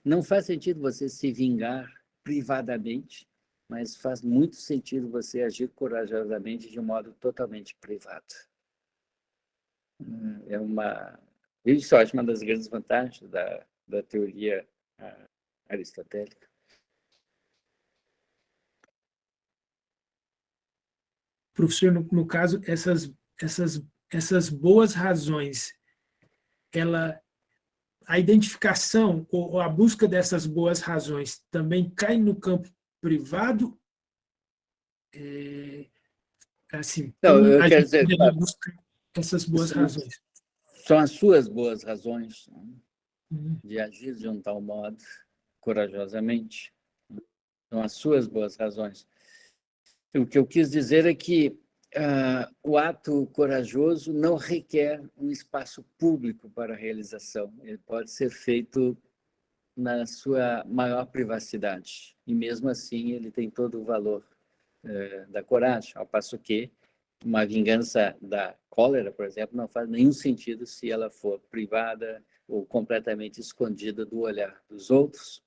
Não faz sentido você se vingar privadamente, mas faz muito sentido você agir corajosamente de um modo totalmente privado. É uma... Isso eu acho uma das grandes vantagens da teoria aristotélica. Professor, no caso, essas boas razões, a identificação ou a busca dessas boas razões também cai no campo privado? Assim, Não, como eu a quero gente dizer, deve buscar essas boas razões? são as suas boas razões, né, Uhum. de agir de um tal modo, corajosamente. São as suas boas razões. O que eu quis dizer é que o ato corajoso não requer um espaço público para a realização. Ele pode ser feito na sua maior privacidade. E mesmo assim ele tem todo o valor da coragem, ao passo que uma vingança da cólera, por exemplo, não faz nenhum sentido se ela for privada ou completamente escondida do olhar dos outros.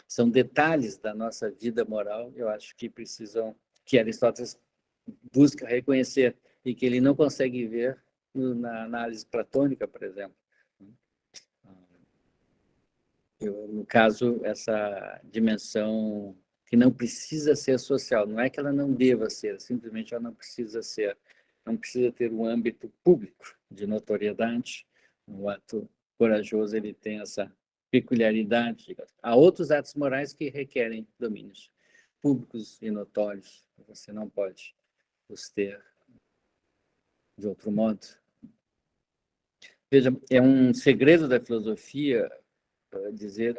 São detalhes da nossa vida moral, eu acho que precisam, que Aristóteles busca reconhecer e que ele não consegue ver na análise platônica, por exemplo. No caso, essa dimensão que não precisa ser social, não é que ela não deva ser, simplesmente ela não precisa ser, não precisa ter um âmbito público de notoriedade. O ato corajoso ele tem essa peculiaridade. Há outros atos morais que requerem domínios públicos e notórios, você não pode os ter de outro modo. Veja, é um segredo da filosofia dizer,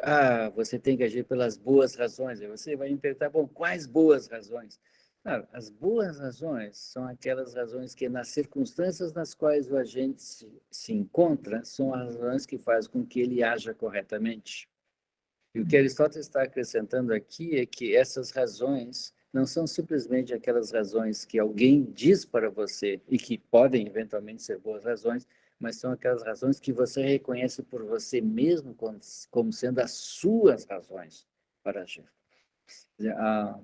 você tem que agir pelas boas razões. Aí você vai me perguntar, bom, quais boas razões? Claro, as boas razões são aquelas razões que, nas circunstâncias nas quais o agente se encontra, são as razões que fazem com que ele haja corretamente. E o que Aristóteles está acrescentando aqui é que essas razões não são simplesmente aquelas razões que alguém diz para você e que podem eventualmente ser boas razões, mas são aquelas razões que você reconhece por você mesmo como sendo as suas razões para agir. A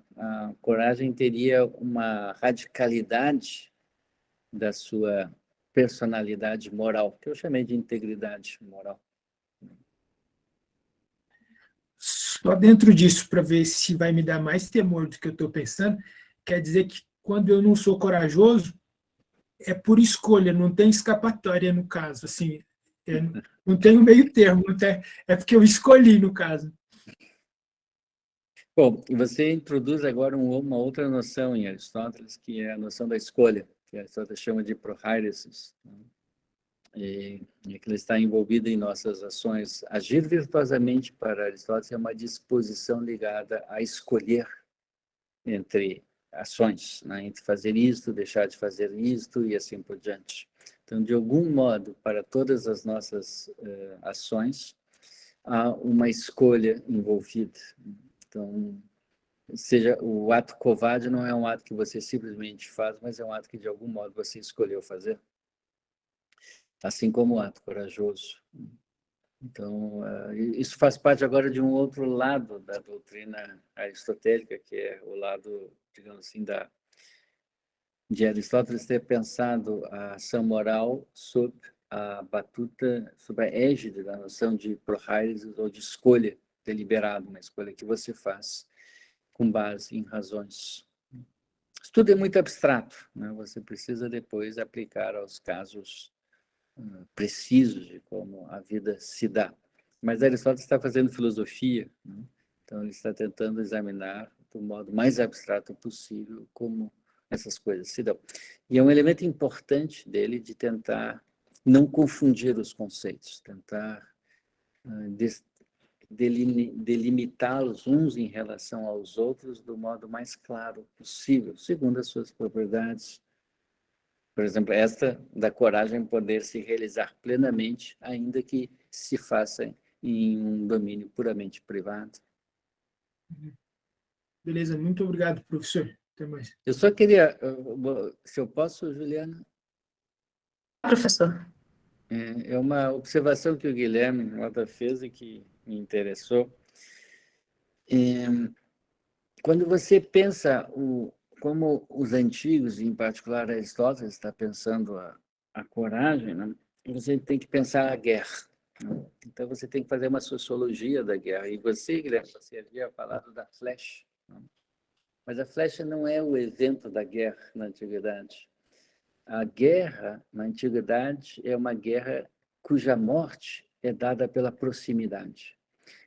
coragem teria uma radicalidade da sua personalidade moral, que eu chamei de integridade moral. Só dentro disso, para ver se vai me dar mais temor do que eu estou pensando, quer dizer que quando eu não sou corajoso, é por escolha, não tem escapatória no caso, assim, não tem o meio termo, não tem, é porque eu escolhi no caso. Bom, você introduz agora uma outra noção em Aristóteles, que é a noção da escolha, que Aristóteles chama de prohairesis, e que ele está envolvido em nossas ações. Agir virtuosamente para Aristóteles é uma disposição ligada a escolher entre ações, né? Entre fazer isto, deixar de fazer isto e assim por diante. Então, de algum modo, para todas as nossas ações, há uma escolha envolvida. Então, seja o ato covarde não é um ato que você simplesmente faz, mas é um ato que de algum modo você escolheu fazer, assim como o ato corajoso. Então, isso faz parte agora de um outro lado da doutrina aristotélica, que é o lado, digamos assim, de Aristóteles ter pensado a ação moral sob a batuta, sob a égide da noção de prohairesis ou de escolha deliberada, uma escolha que você faz com base em razões. Isso tudo é muito abstrato, né? Você precisa depois aplicar aos casos precisos de como a vida se dá. Mas Aristóteles está fazendo filosofia, né? Então ele está tentando examinar do modo mais abstrato possível como essas coisas se dão. E é um elemento importante dele de tentar não confundir os conceitos, tentar delimitá-los uns em relação aos outros do modo mais claro possível, segundo as suas propriedades. Por exemplo, esta da coragem poder se realizar plenamente, ainda que se faça em um domínio puramente privado. Beleza, muito obrigado, professor. Até mais. Eu só queria, se eu posso, Juliana? Professor. É uma observação que o Guilherme Mota fez e que me interessou. Quando você pensa como os antigos, em particular Aristóteles, está pensando a coragem, né? Você tem que pensar a guerra. Né? Então, você tem que fazer uma sociologia da guerra. E você, Guilherme, você havia falado da flecha. Né? Mas a flecha não é o evento da guerra na antiguidade. A guerra, na antiguidade, é uma guerra cuja morte é dada pela proximidade.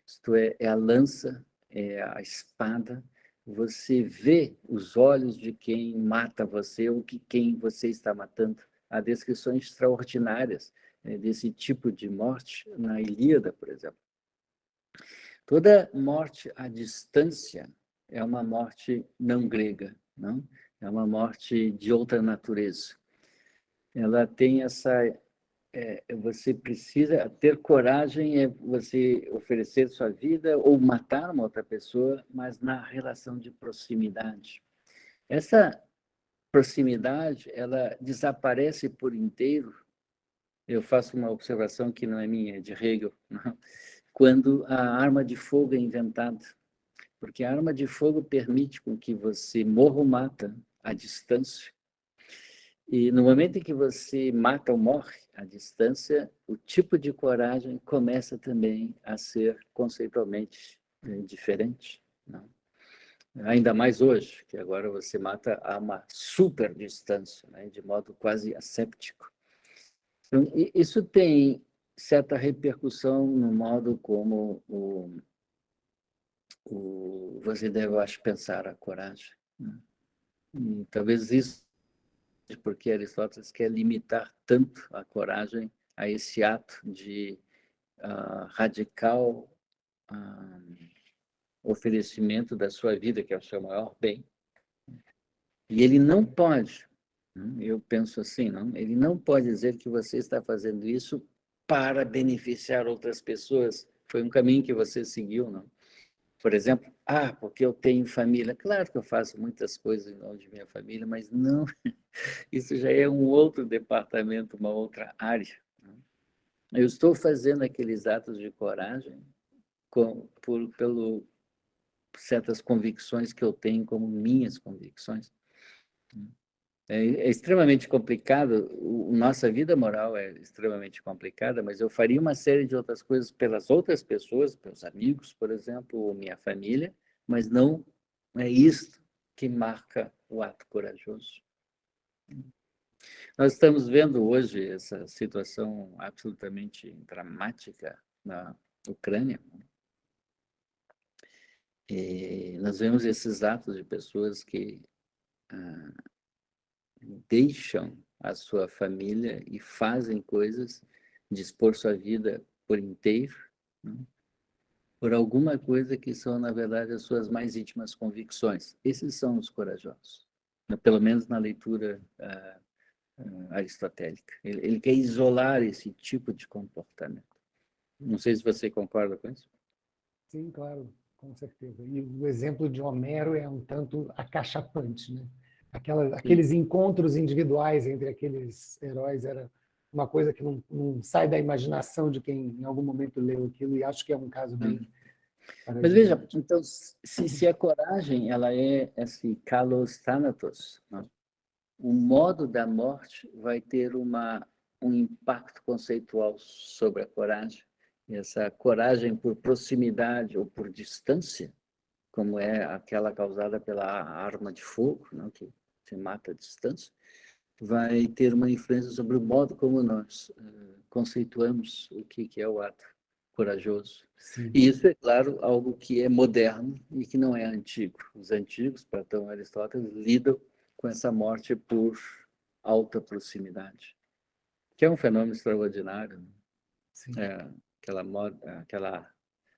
Isto é a lança, é a espada. Você vê os olhos de quem mata você ou que quem você está matando. Há descrições extraordinárias desse tipo de morte na Ilíada, por exemplo. Toda morte à distância é uma morte não grega, não? É uma morte de outra natureza. Ela tem você precisa ter coragem, é você oferecer sua vida ou matar uma outra pessoa, mas na relação de proximidade. Essa proximidade, ela desaparece por inteiro. Eu faço uma observação que não é minha, é de Hegel, não? Quando a arma de fogo é inventada. Porque a arma de fogo permite com que você morra ou mata à distância. E no momento em que você mata ou morre à distância, o tipo de coragem começa também a ser conceitualmente diferente. Não? Ainda mais hoje, que agora você mata a uma super distância, né? De modo quase asséptico. Então, isso tem certa repercussão no modo como você deve, eu acho, pensar a coragem. Né? E talvez isso porque Aristóteles quer limitar tanto a coragem a esse ato de radical oferecimento da sua vida, que é o seu maior bem. E ele não pode, eu penso assim, não, ele não pode dizer que você está fazendo isso para beneficiar outras pessoas. Foi um caminho que você seguiu, não? Por exemplo, porque eu tenho família. Claro que eu faço muitas coisas em nome de minha família, mas não, isso já é um outro departamento, uma outra área. Eu estou fazendo aqueles atos de coragem pelo certas convicções que eu tenho como minhas convicções. É extremamente complicado, nossa vida moral é extremamente complicada, mas eu faria uma série de outras coisas pelas outras pessoas, pelos amigos, por exemplo, ou minha família, mas não é isso que marca o ato corajoso. Nós estamos vendo hoje essa situação absolutamente dramática na Ucrânia. E nós vemos esses atos de pessoas que deixam a sua família e fazem coisas, dispor sua vida por inteiro, né, por alguma coisa que são, na verdade, as suas mais íntimas convicções. Esses são os corajosos, pelo menos na leitura aristotélica. Ele quer isolar esse tipo de comportamento. Não sei se você concorda com isso. Sim, claro, com certeza. E o exemplo de Homero é um tanto acachapante, né? Aqueles encontros individuais entre aqueles heróis era uma coisa que não sai da imaginação de quem em algum momento leu aquilo, e acho que é um caso bem... Mas veja, então, se a coragem ela é esse kalos thanatos, né? O modo da morte vai ter um impacto conceitual sobre a coragem. E essa coragem por proximidade ou por distância, como é aquela causada pela arma de fogo, não, que se mata à distância, vai ter uma influência sobre o modo como nós conceituamos o que é o ato corajoso. Sim. E isso é, claro, algo que é moderno e que não é antigo. Os antigos, Platão e Aristóteles, lidam com essa morte por alta proximidade, que é um fenômeno extraordinário. Sim. Aquela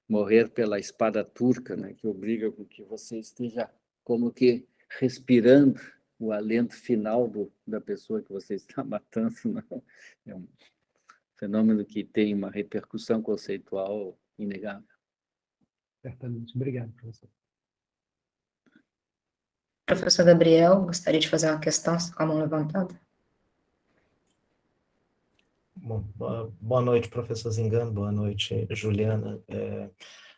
morrer pela espada turca, né, que obriga com que você esteja como que respirando o alento final da pessoa que você está matando. Não? É um fenômeno que tem uma repercussão conceitual inegável. Certamente. Obrigado, professor. Professor Gabriel, gostaria de fazer uma questão com a mão levantada? Bom, boa noite, professor Zingano, boa noite, Juliana.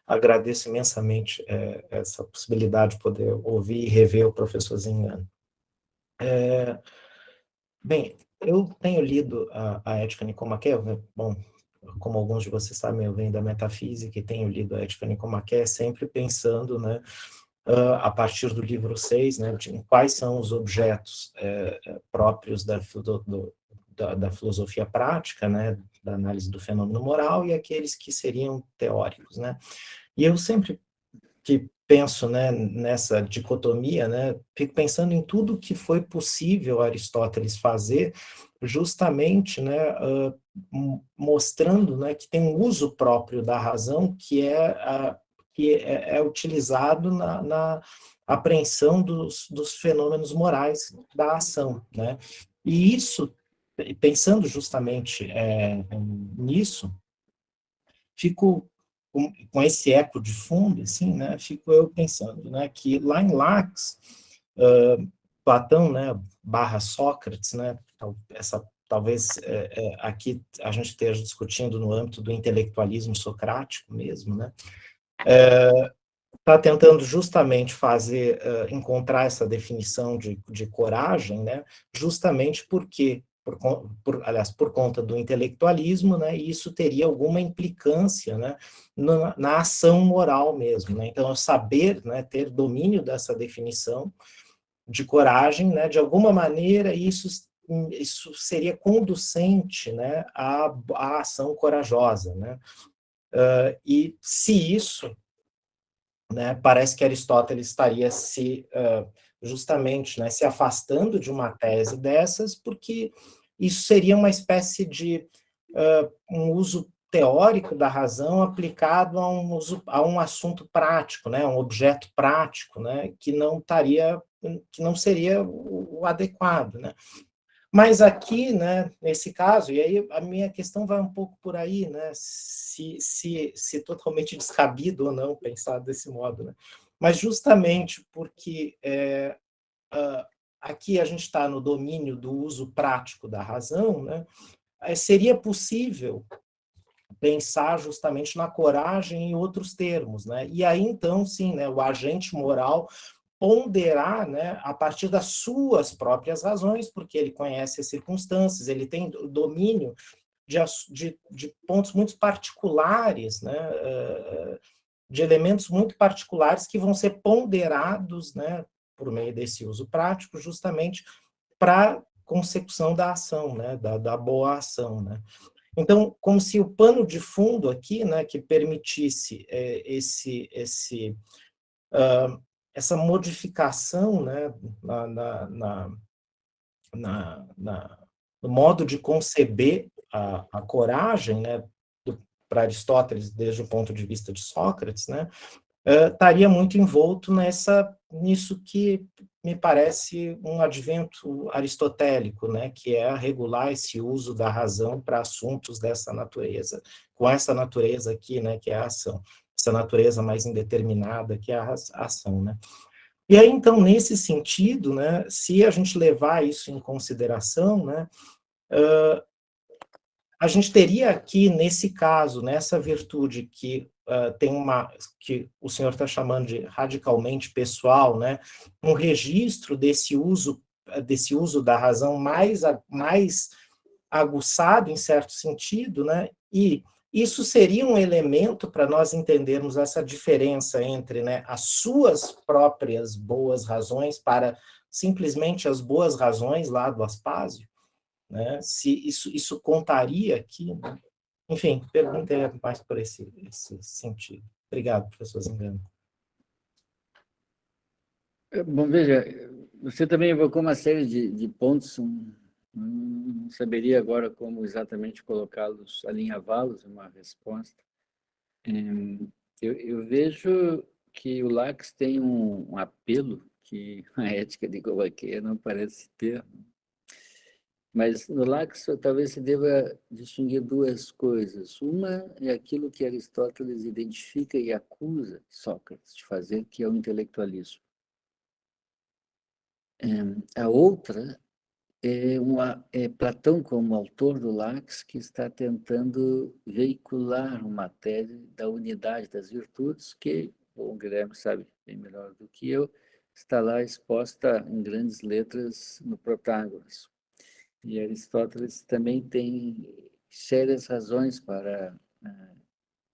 Agradeço imensamente essa possibilidade de poder ouvir e rever o professor Zingano. Bem, eu tenho lido a Ética Nicomaquia, bom, como alguns de vocês sabem, eu venho da metafísica e tenho lido a Ética Nicomaquia sempre pensando, né, a partir do livro 6, né, de quais são os objetos próprios da filosofia prática, né, da análise do fenômeno moral, e aqueles que seriam teóricos, né. E eu sempre que penso, né, nessa dicotomia, né, fico pensando em tudo que foi possível Aristóteles fazer, justamente, né, mostrando, né, que tem um uso próprio da razão que é utilizado na apreensão dos fenômenos morais da ação, né. E isso, pensando justamente nisso, fico com esse eco de fundo, assim, né, fico eu pensando, né, que lá em Lax, Platão, né, / Sócrates, né, talvez aqui a gente esteja discutindo no âmbito do intelectualismo socrático mesmo, né, está tentando justamente encontrar essa definição de coragem, né, justamente porque aliás, por conta do intelectualismo, né, e isso teria alguma implicância, né, na ação moral mesmo, né, então saber, né, ter domínio dessa definição de coragem, né, de alguma maneira isso seria conducente, né, à ação corajosa, né, e se isso, né, parece que Aristóteles estaria justamente, né, se afastando de uma tese dessas, porque isso seria uma espécie de um uso teórico da razão aplicado a um assunto prático, né, um objeto prático, né, que não seria o adequado, né. Mas aqui, né, nesse caso, e aí a minha questão vai um pouco por aí, né, se totalmente descabido ou não pensar desse modo, né. Mas justamente porque aqui a gente está no domínio do uso prático da razão, né, seria possível pensar justamente na coragem em outros termos, né? E aí então sim, né, o agente moral ponderar, né, a partir das suas próprias razões, porque ele conhece as circunstâncias, ele tem domínio de pontos muito particulares, né, de elementos muito particulares que vão ser ponderados, né, por meio desse uso prático, justamente para consecução da ação, né, da boa ação, né. Então, como se o pano de fundo aqui, né, que permitisse essa modificação, né, no modo de conceber a coragem, né, para Aristóteles, desde o ponto de vista de Sócrates, né, estaria muito envolto nisso que me parece um advento aristotélico, né, que é regular esse uso da razão para assuntos dessa natureza, com essa natureza aqui, né, que é a ação, essa natureza mais indeterminada, que é a ação, né. E aí, então, nesse sentido, né, se a gente levar isso em consideração, né, a gente teria aqui, nesse caso, nessa virtude que que o senhor está chamando de radicalmente pessoal, né, um registro desse uso da razão mais aguçado, em certo sentido, né, e isso seria um elemento para nós entendermos essa diferença entre, né, as suas próprias boas razões para simplesmente as boas razões lá do Aspásio, né? Se isso contaria aqui, né? Enfim, pergunta é mais por esse sentido. Obrigado, professor Zingano. Bom, veja, você também evocou uma série de pontos, não saberia agora como exatamente colocá-los, alinhavá-los em uma resposta. Eu vejo que o Lacks tem um apelo que a ética de Govaqueia não parece ter. Mas no Lacks talvez se deva distinguir duas coisas. Uma é aquilo que Aristóteles identifica e acusa Sócrates de fazer, que é o intelectualismo. A outra é Platão, como autor do Lacks, que está tentando veicular uma tese da unidade das virtudes, que o Guilherme sabe bem melhor do que eu, está lá exposta em grandes letras no Protágoras. E Aristóteles também tem sérias razões para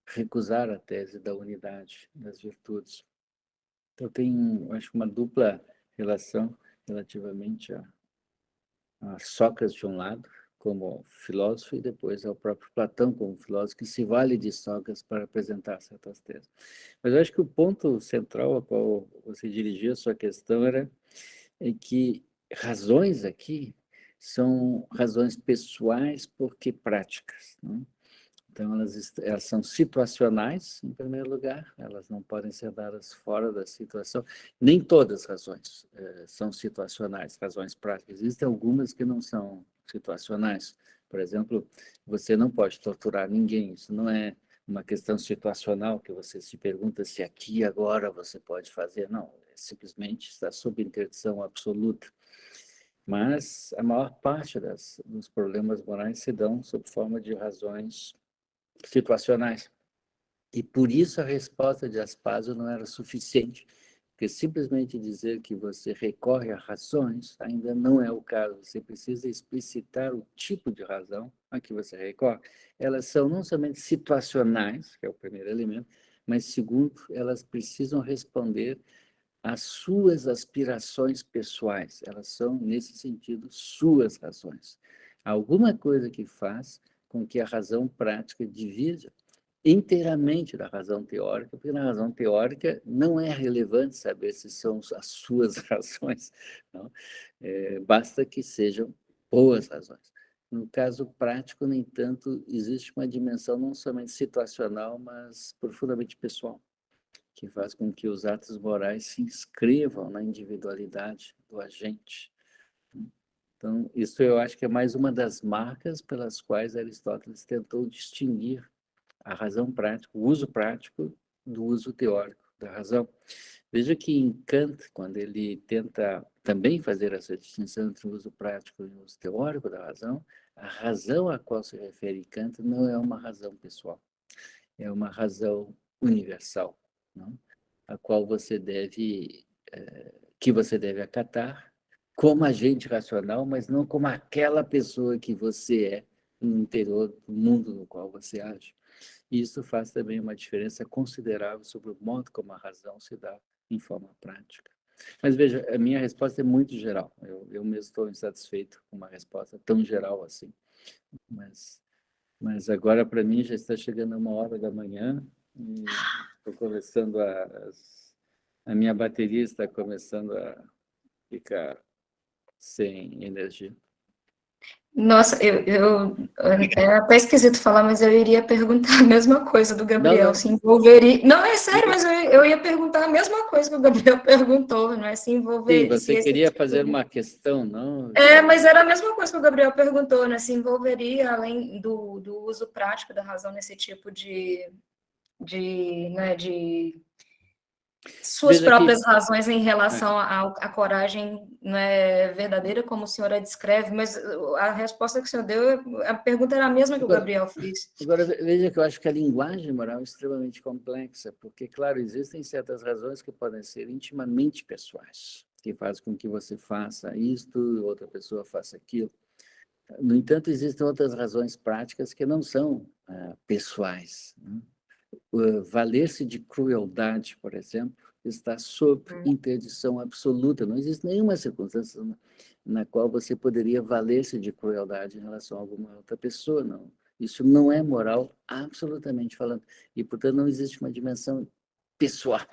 recusar a tese da unidade das virtudes. Então, tem, acho, uma dupla relação relativamente a Sócrates, de um lado, como filósofo, e depois ao próprio Platão, como filósofo, que se vale de Sócrates para apresentar certas teses. Mas eu acho que o ponto central ao qual você dirigiu a sua questão é que razões aqui são razões pessoais porque práticas, né? Então, elas são situacionais, em primeiro lugar, elas não podem ser dadas fora da situação. Nem todas as razões são situacionais, razões práticas. Existem algumas que não são situacionais. Por exemplo, você não pode torturar ninguém, isso não é uma questão situacional que você se pergunta se aqui e agora você pode fazer. Não, simplesmente está sob interdição absoluta. Mas a maior parte dos problemas morais se dão sob forma de razões situacionais. E por isso a resposta de Aspásio não era suficiente, porque simplesmente dizer que você recorre a razões ainda não é o caso. Você precisa explicitar o tipo de razão a que você recorre. Elas são não somente situacionais, que é o primeiro elemento, mas, segundo, elas precisam responder às suas aspirações pessoais. Elas são, nesse sentido, suas razões. Alguma coisa que faz com que a razão prática divida inteiramente da razão teórica, porque na razão teórica não é relevante saber se são as suas razões, não? Basta que sejam boas razões. No caso prático, no entanto, existe uma dimensão não somente situacional, mas profundamente pessoal, que faz com que os atos morais se inscrevam na individualidade do agente. Então, isso eu acho que é mais uma das marcas pelas quais Aristóteles tentou distinguir a razão prática, o uso prático do uso teórico da razão. Veja que em Kant, quando ele tenta também fazer essa distinção entre o uso prático e o uso teórico da razão, a razão a qual se refere Kant não é uma razão pessoal, é uma razão universal, não? A qual você deve, que você deve acatar como agente racional, mas não como aquela pessoa que você é no interior do mundo no qual você age. E isso faz também uma diferença considerável sobre o modo como a razão se dá em forma prática. Mas veja, a minha resposta é muito geral. Eu mesmo estou insatisfeito com uma resposta tão geral assim. Mas agora, para mim, já está chegando 1h da manhã e estou começando a minha bateria está começando a ficar sem energia. Nossa, é até esquisito falar, mas eu iria perguntar a mesma coisa do Gabriel, Não. se envolveria... Não, é sério, mas eu ia perguntar a mesma coisa que o Gabriel perguntou, não é? Se Sim, envolver... você queria fazer uma questão, não? Mas era a mesma coisa que o Gabriel perguntou, né? Se envolveria, além do uso prático da razão, nesse tipo né, de suas Veja que próprias razões em relação à coragem, né, verdadeira, como o senhor a descreve, mas a resposta que o senhor deu, a pergunta era a mesma que o Gabriel fez. Agora, veja que eu acho que a linguagem moral é extremamente complexa, porque, claro, existem certas razões que podem ser intimamente pessoais, que fazem com que você faça isto, outra pessoa faça aquilo. No entanto, existem outras razões práticas que não são pessoais, né? Valer-se de crueldade, por exemplo, está sob interdição absoluta. Não existe nenhuma circunstância na qual você poderia valer-se de crueldade em relação a alguma outra pessoa, não. Isso não é moral, absolutamente falando. E, portanto, não existe uma dimensão pessoal,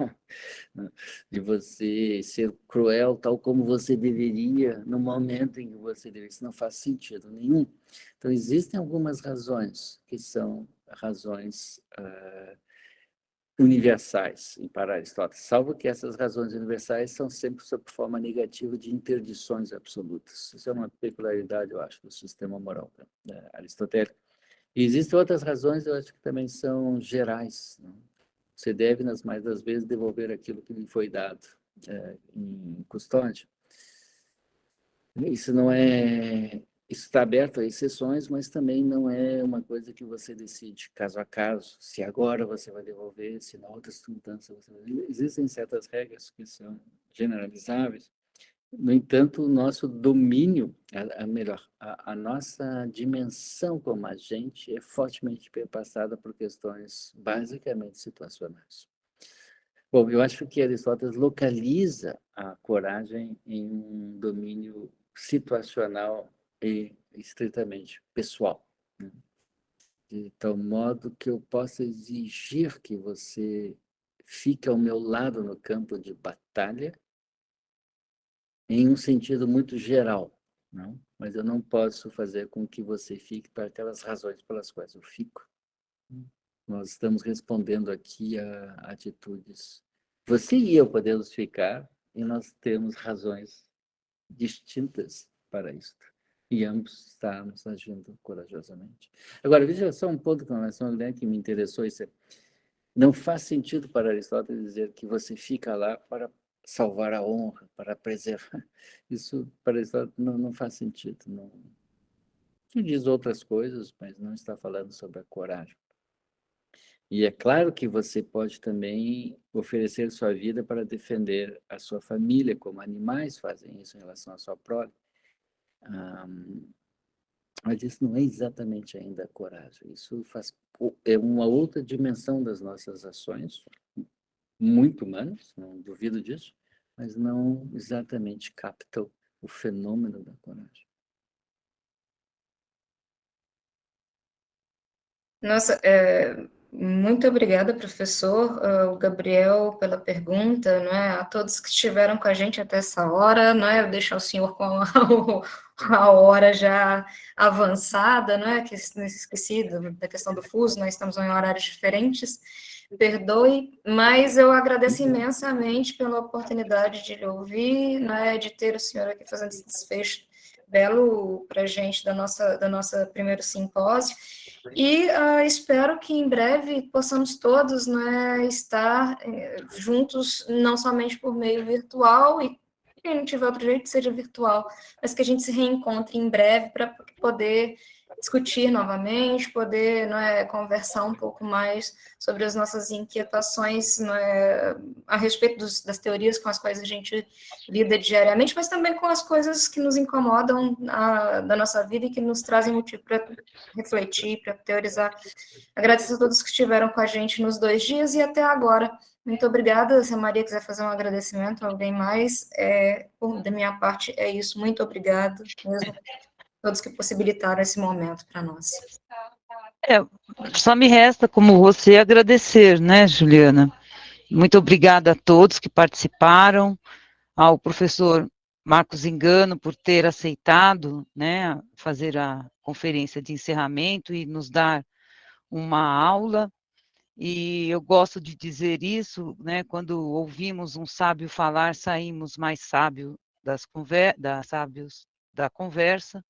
né, de você ser cruel tal como você deveria no momento em que você deveria. Isso não faz sentido nenhum. Então, existem algumas razões que são razões universais para Aristóteles, salvo que essas razões universais são sempre sob forma negativa de interdições absolutas. Isso é uma peculiaridade, eu acho, do sistema moral aristotélico. E existem outras razões, eu acho que também são gerais, né? Você deve, nas mais das vezes, devolver aquilo que lhe foi dado em custódia. Isso não é... Isso está aberto a exceções, mas também não é uma coisa que você decide caso a caso, se agora você vai devolver, se na outra circunstância você vai devolver. Existem certas regras que são generalizáveis. No entanto, o nosso domínio, a nossa dimensão como agente é fortemente perpassada por questões basicamente situacionais. Bom, eu acho que Aristóteles localiza a coragem em um domínio situacional e estritamente pessoal, né? De tal modo que eu possa exigir que você fique ao meu lado no campo de batalha em um sentido muito geral, não? Mas eu não posso fazer com que você fique para aquelas razões pelas quais eu fico. Nós estamos respondendo aqui a atitudes. Você e eu podemos ficar e nós temos razões distintas para isso. E ambos estamos agindo corajosamente. Agora, veja só um ponto com relação à ideia que me interessou. Não faz sentido para Aristóteles dizer que você fica lá para salvar a honra, para preservar. Isso, para Aristóteles, não faz sentido. Não. Ele diz outras coisas, mas não está falando sobre a coragem. E é claro que você pode também oferecer sua vida para defender a sua família, como animais fazem isso em relação à sua prole. Mas isso não é exatamente ainda a coragem. Isso é uma outra dimensão das nossas ações, muito humanas, não duvido disso, mas não exatamente captam o fenômeno da coragem. Nossa, muito obrigada, professor, o Gabriel, pela pergunta, não é? A todos que estiveram com a gente até essa hora, não é? Eu deixo o senhor com a hora já avançada, não é? Que esqueci da questão do fuso, nós estamos em horários diferentes, perdoe, mas eu agradeço imensamente pela oportunidade de lhe ouvir, né, de ter o senhor aqui fazendo esse desfecho belo para a gente da nossa primeiro simpósio, e espero que em breve possamos todos, né, estar juntos, não somente por meio virtual, e quem não tiver outro jeito, seja virtual, mas que a gente se reencontre em breve para poder discutir novamente, poder, não é, conversar um pouco mais sobre as nossas inquietações, não é, a respeito das teorias com as quais a gente lida diariamente, mas também com as coisas que nos incomodam da nossa vida e que nos trazem motivo para refletir, para teorizar. Agradeço a todos que estiveram com a gente nos 2 dias e até agora. Muito obrigada. Se a Maria quiser fazer um agradecimento, alguém mais, da minha parte é isso. Muito obrigada mesmo a todos que possibilitaram esse momento para nós. Só me resta, como você, agradecer, né, Juliana? Muito obrigada a todos que participaram, ao professor Marcos Engano por ter aceitado, né, fazer a conferência de encerramento e nos dar uma aula. E eu gosto de dizer isso, né, quando ouvimos um sábio falar, saímos mais sábios sábios da conversa.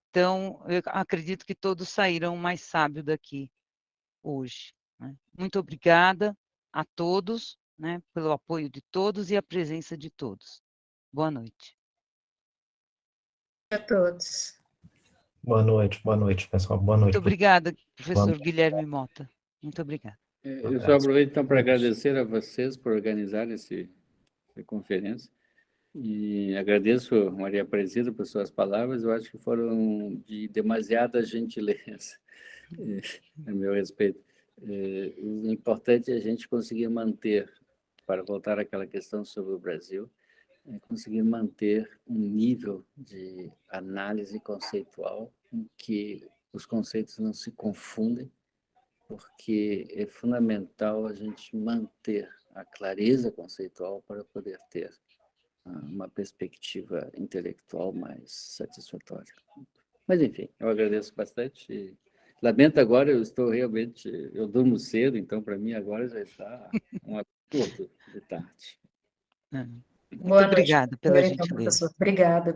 Então, eu acredito que todos saíram mais sábios daqui hoje, né? Muito obrigada a todos, né, pelo apoio de todos e a presença de todos. Boa noite. A todos. Boa noite, pessoal. Boa noite. Muito obrigada, professor Guilherme Mota. Muito obrigada. Eu só aproveito, então, para agradecer a vocês por organizar essa conferência. E agradeço, Maria Aparecida, por suas palavras. Eu acho que foram de demasiada gentileza, a meu respeito. O importante é a gente conseguir manter, para voltar àquela questão sobre o Brasil, conseguir manter um nível de análise conceitual em que os conceitos não se confundem, porque é fundamental a gente manter a clareza conceitual para poder ter uma perspectiva intelectual mais satisfatória. Mas, enfim, eu agradeço bastante. E lamento agora, eu durmo cedo, então, para mim, agora já está um absurdo de tarde. Muito obrigada pela gentileza. Professor. Obrigada.